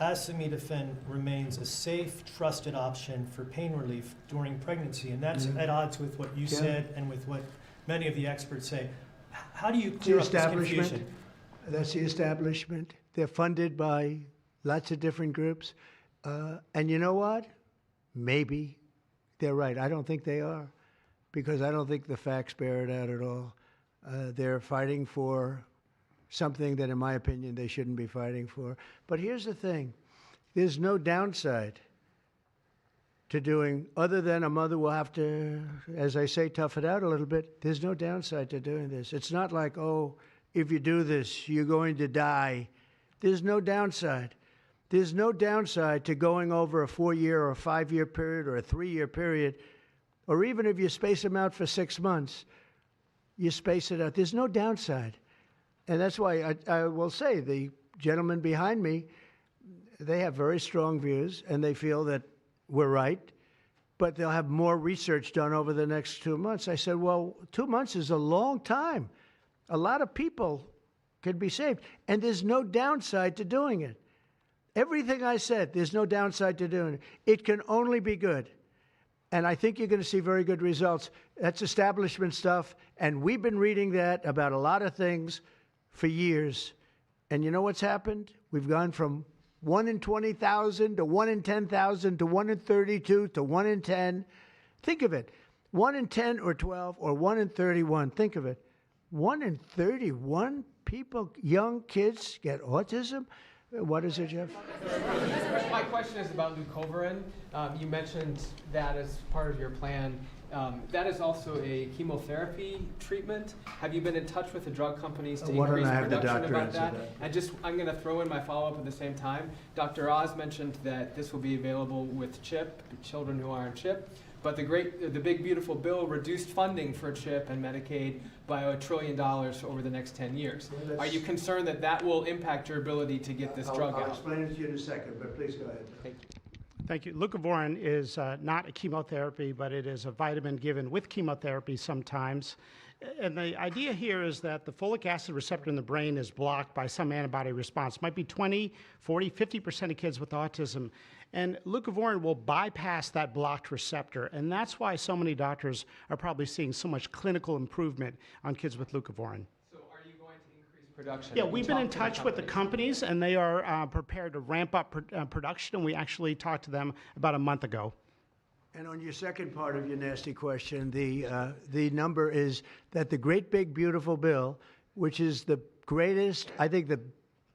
S11: acetaminophen remains a safe, trusted option for pain relief during pregnancy, and that's at odds with what you said and with what many of the experts say. How do you clear up this confusion?
S1: That's the establishment. They're funded by lots of different groups. And you know what? Maybe they're right. I don't think they are, because I don't think the facts bear it out at all. They're fighting for something that, in my opinion, they shouldn't be fighting for. But here's the thing. There's no downside to doing, other than a mother will have to, as I say, tough it out a little bit. There's no downside to doing this. It's not like, oh, if you do this, you're going to die. There's no downside. There's no downside to going over a 4-year or a 5-year period or a 3-year period, or even if you space them out for 6 months, you space it out. There's no downside. And that's why I will say the gentlemen behind me, they have very strong views, and they feel that we're right, but they'll have more research done over the next 2 months. I said, well, 2 months is a long time. A lot of people could be saved, and there's no downside to doing it. Everything I said, there's no downside to doing it. It can only be good. And I think you're going to see very good results. That's establishment stuff, and we've been reading that about a lot of things for years. And you know what's happened? We've gone from 1 in 20,000 to 1 in 10,000 to 1 in 32 to 1 in 10. Think of it. 1 in 10 or 12 or 1 in 31. Think of it. 1 in 31 people, young kids, get autism? What is it, Jeff?
S12: My question is about leucovorin. You mentioned that as part of your plan. That is also a chemotherapy treatment. Have you been in touch with the drug companies to increase production about that? And I'm going to throw in my follow-up at the same time. Dr. Oz mentioned that this will be available with CHIP, children who are on CHIP. But the big beautiful bill reduced funding for CHIP and Medicaid by $1 trillion over the next 10 years. Are you concerned that that will impact your ability to get this drug out?
S1: I'll explain it to you in a second, but please go ahead.
S12: Thank you.
S4: Thank you. Leucovorin is not a chemotherapy, but it is a vitamin given with chemotherapy sometimes. And the idea here is that the folic acid receptor in the brain is blocked by some antibody response. It might be 20, 40, 50% of kids with autism. And leucovorin will bypass that blocked receptor. And that's why so many doctors are probably seeing so much clinical improvement on kids with leucovorin.
S12: So are you going to increase production?
S4: Yeah, we've been in touch with the companies, and they are prepared to ramp up production. And we actually talked to them about a month ago.
S1: And on your second part of your nasty question, the number is that the great big beautiful bill, which is the greatest, I think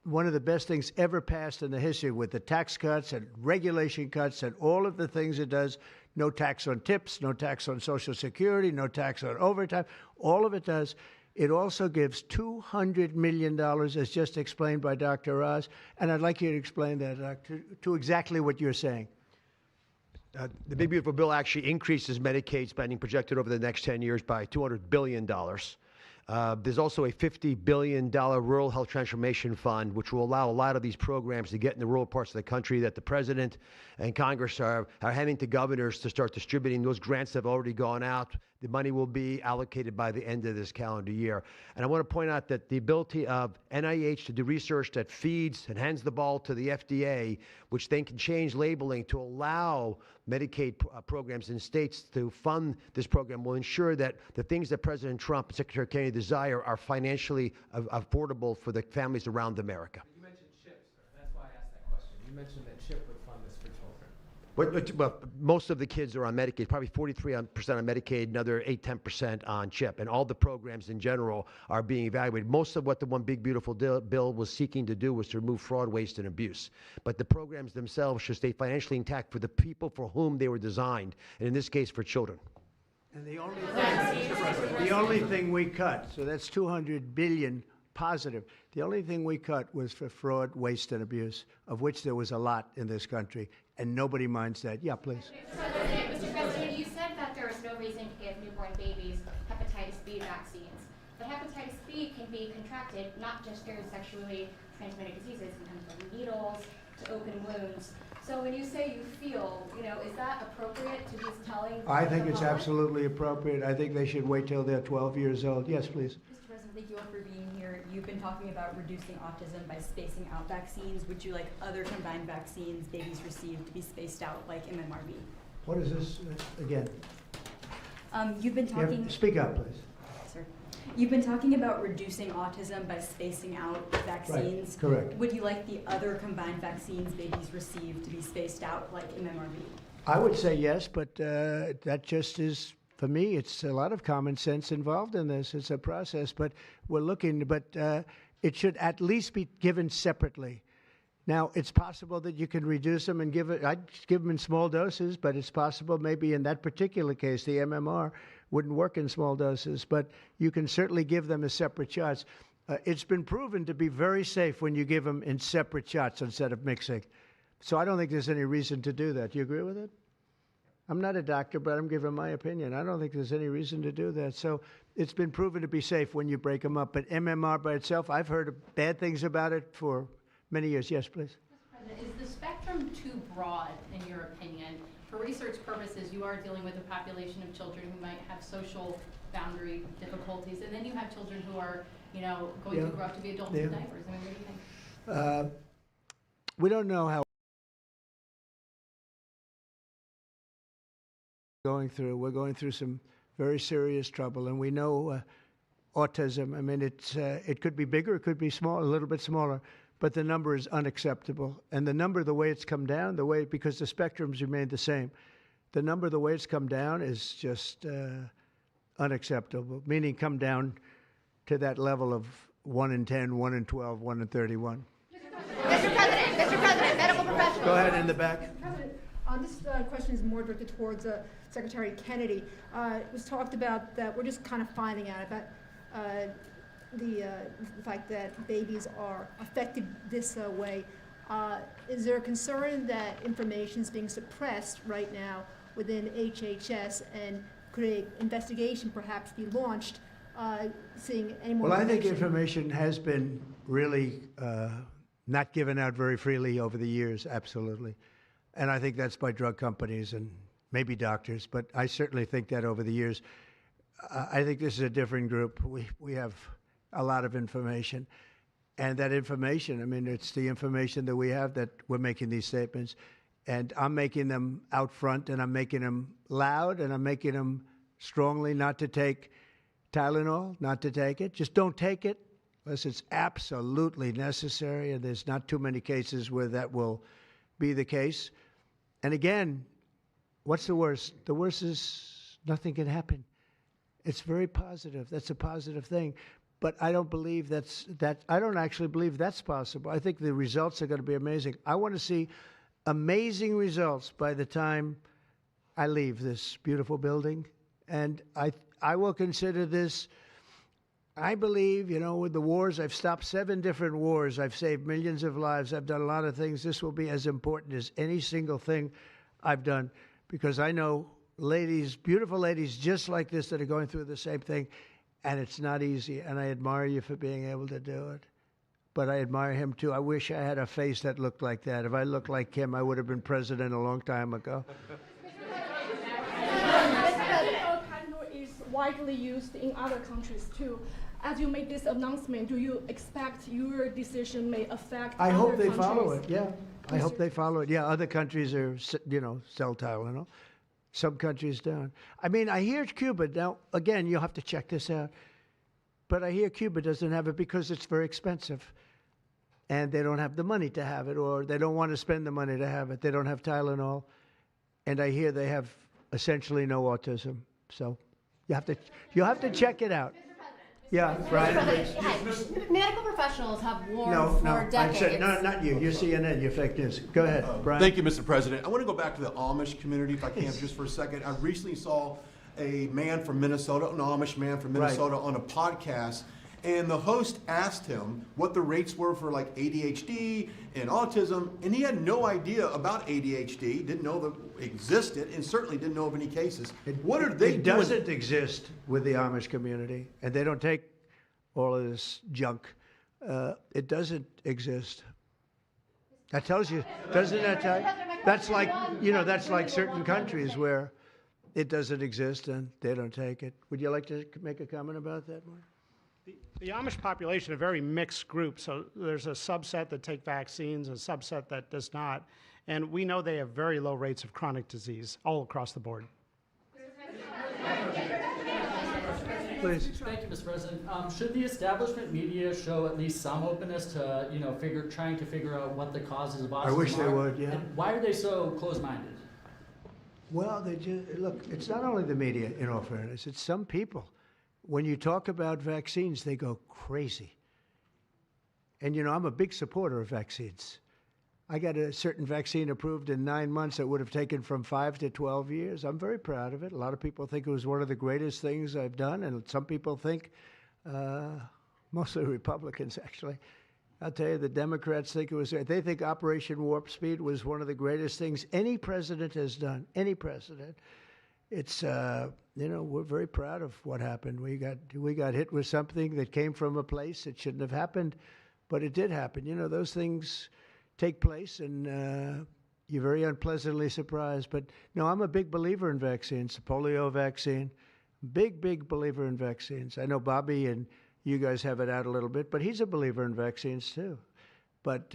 S1: one of the best things ever passed in the history, with the tax cuts and regulation cuts and all of the things it does, no tax on tips, no tax on Social Security, no tax on overtime, all of it does. It also gives $200 million, as just explained by Dr. Oz, and I'd like you to explain that to exactly what you're saying.
S5: The Big Beautiful Bill actually increases Medicaid spending projected over the next 10 years by $200 billion. There's also a $50 billion Rural Health Transformation Fund, which will allow a lot of these programs to get in the rural parts of the country that the President and Congress are handing to governors to start distributing. Those grants have already gone out. The money will be allocated by the end of this calendar year. And I want to point out that the ability of NIH to do research that feeds and hands the ball to the FDA, which then can change labeling to allow Medicaid programs in states to fund this program, will ensure that the things that President Trump and Secretary Kennedy desire are financially affordable for the families around America.
S12: You mentioned CHIP, sir. That's why I asked that question. You mentioned that CHIP would fund this for children.
S5: Well, most of the kids are on Medicaid, probably 43% on Medicaid, another 8-10% on CHIP, and all the programs in general are being evaluated. Most of what the One Big Beautiful Bill was seeking to do was to remove fraud, waste, and abuse. But the programs themselves should stay financially intact for the people for whom they were designed, and in this case, for children.
S1: And the only thing we cut, so that's 200 billion positive. The only thing we cut was for fraud, waste, and abuse, of which there was a lot in this country, and nobody minds that. Yeah, please.
S13: Mr. President, you said that there is no reason to give newborn babies hepatitis B vaccines. But hepatitis B can be contracted not just through sexually transmitted diseases, it can come from needles to open wounds. So when you say you feel, is that appropriate to be telling?
S1: I think it's absolutely appropriate. I think they should wait till they're 12 years old. Yes, please.
S14: Mr. President, thank you all for being here. You've been talking about reducing autism by spacing out vaccines. Would you like other combined vaccines babies receive to be spaced out like MMRV?
S1: What is this again?
S14: You've been talking.
S1: Speak up, please.
S14: Sir. You've been talking about reducing autism by spacing out vaccines.
S1: Right. Correct.
S14: Would you like the other combined vaccines babies receive to be spaced out like MMRV?
S1: I would say yes, but that just is, for me, it's a lot of common sense involved in this. It's a process, but we're looking, but it should at least be given separately. Now, it's possible that you can reduce them and I'd give them in small doses, but it's possible maybe in that particular case, the MMR wouldn't work in small doses, but you can certainly give them as separate shots. It's been proven to be very safe when you give them in separate shots instead of mixing. So I don't think there's any reason to do that. Do you agree with it? I'm not a doctor, but I'm giving my opinion. I don't think there's any reason to do that. So it's been proven to be safe when you break them up. But MMR by itself, I've heard bad things about it for many years. Yes, please.
S9: Mr. President, is the spectrum too broad, in your opinion? For research purposes, you are dealing with a population of children who might have social boundary difficulties, and then you have children who are, going to grow up to be adults in diapers. I mean, what do you think?
S1: We don't know how we're going through some very serious trouble, and we know autism. I mean, it could be bigger, it could be small, a little bit smaller, but the number is unacceptable. And the number, the way it's come down, because the spectrums remain the same, the number, the way it's come down is just unacceptable, meaning come down to that level of 1 in 10, 1 in 12, 1 in 31.
S13: Mr. President, medical professionals.
S1: Go ahead in the back.
S15: Mr. President, this question is more directed towards Secretary Kennedy. It was talked about that we're just kind of finding out about the fact that babies are affected this way. Is there a concern that information is being suppressed right now within HHS, and could an investigation perhaps be launched seeing any more
S1: Well, I think information has been really not given out very freely over the years, absolutely. And I think that's by drug companies and maybe doctors, but I certainly think that over the years. I think this is a different group. We have a lot of information. And that information, I mean, it's the information that we have that we're making these statements. And I'm making them out front, and I'm making them loud, and I'm making them strongly not to take Tylenol, not to take it. Just don't take it unless it's absolutely necessary, and there's not too many cases where that will be the case. And again, what's the worst? The worst is nothing can happen. It's very positive. That's a positive thing. But I don't believe I don't actually believe that's possible. I think the results are going to be amazing. I want to see amazing results by the time I leave this beautiful building. And I will consider this, I believe, with the wars, I've stopped 7 different wars. I've saved millions of lives. I've done a lot of things. This will be as important as any single thing I've done, because I know ladies, beautiful ladies just like this that are going through the same thing, and it's not easy, and I admire you for being able to do it. But I admire him, too. I wish I had a face that looked like that. If I looked like him, I would have been president a long time ago.
S16: Is widely used in other countries too. As you make this announcement, do you expect your decision may affect
S1: I
S16: other
S1: hope they
S16: countries?
S1: follow it, yeah. I hope they follow it. Yeah, other countries are, sell Tylenol. Some countries don't. I mean, I hear Cuba, now, again, you'll have to check this out, but I hear Cuba doesn't have it because it's very expensive, and they don't have the money to have it, or they don't want to spend the money to have it. They don't have Tylenol, and I hear they have essentially no autism. So you'll have to check it out. Yeah, Brian.
S17: Medical professionals have warned
S1: No,
S17: for
S1: I
S17: decades.
S1: said, no, not you. You're CNN. You're fake news. Go ahead, Brian.
S18: Thank you, Mr. President. I want to go back to the Amish community, if I can, just for a second. I recently saw a man from Minnesota, an Amish man from Minnesota, on a podcast, and the host asked him what the rates were for like ADHD and autism, and he had no idea about ADHD, didn't know that it existed, and certainly didn't know of any cases. What are they
S1: It
S18: doing?
S1: doesn't exist with the Amish community, and they don't take all of this junk. It doesn't exist. That tells you, doesn't that tell you? That's like, that's like certain countries where it doesn't exist and they don't take it. Would you like to make a comment about that, Mark?
S4: The Amish population, a very mixed group, so there's a subset that take vaccines, a subset that does not, and we know they have very low rates of chronic disease all across the board.
S1: Please.
S19: Thank you, Mr. President. Should the establishment media show at least some openness to, trying to figure out what the causes of autism are?
S1: I wish they would, yeah.
S19: And why are they so closed-minded?
S1: Well, look, it's not only the media, in all fairness, it's some people. When you talk about vaccines, they go crazy. And, I'm a big supporter of vaccines. I got a certain vaccine approved in 9 months that would have taken from 5 to 12 years. I'm very proud of it. A lot of people think it was one of the greatest things I've done, and some people think, mostly Republicans, actually. I'll tell you, the Democrats think it was, they think Operation Warp Speed was one of the greatest things any president has done, any president. It's, we're very proud of what happened. We got hit with something that came from a place that shouldn't have happened, but it did happen. Those things take place, and you're very unpleasantly surprised. But no, I'm a big believer in vaccines. The polio vaccine, big believer in vaccines. I know Bobby and you guys have it out a little bit, but he's a believer in vaccines too. But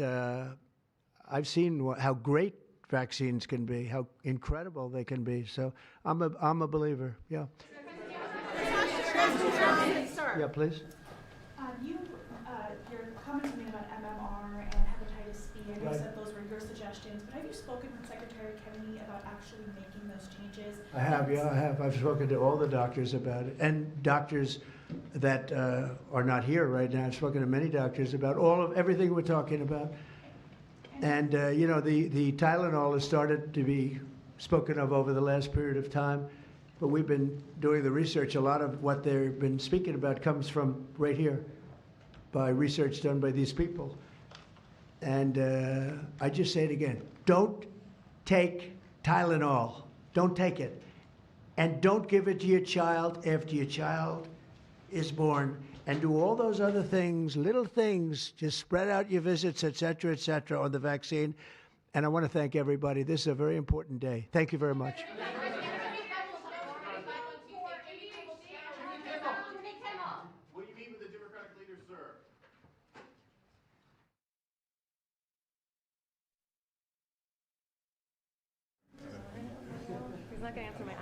S1: I've seen how great vaccines can be, how incredible they can be. So I'm a believer. Yeah. Yeah, please.
S20: Your comments made about MMR and hepatitis B, I know you said those were your suggestions, but have you spoken with Secretary Kennedy about actually making those changes?
S1: I have, yeah, I have. I've spoken to all the doctors about it, and doctors that are not here right now. I've spoken to many doctors about everything we're talking about. And, the Tylenol has started to be spoken of over the last period of time, but we've been doing the research. A lot of what they've been speaking about comes from right here, by research done by these people. And I just say it again, don't take Tylenol. Don't take it. And don't give it to your child after your child is born. And do all those other things, little things, just spread out your visits, et cetera, on the vaccine. And I want to thank everybody. This is a very important day. Thank you very much.
S18: Will you meet with the Democratic leader, sir?
S7: He's not going to answer my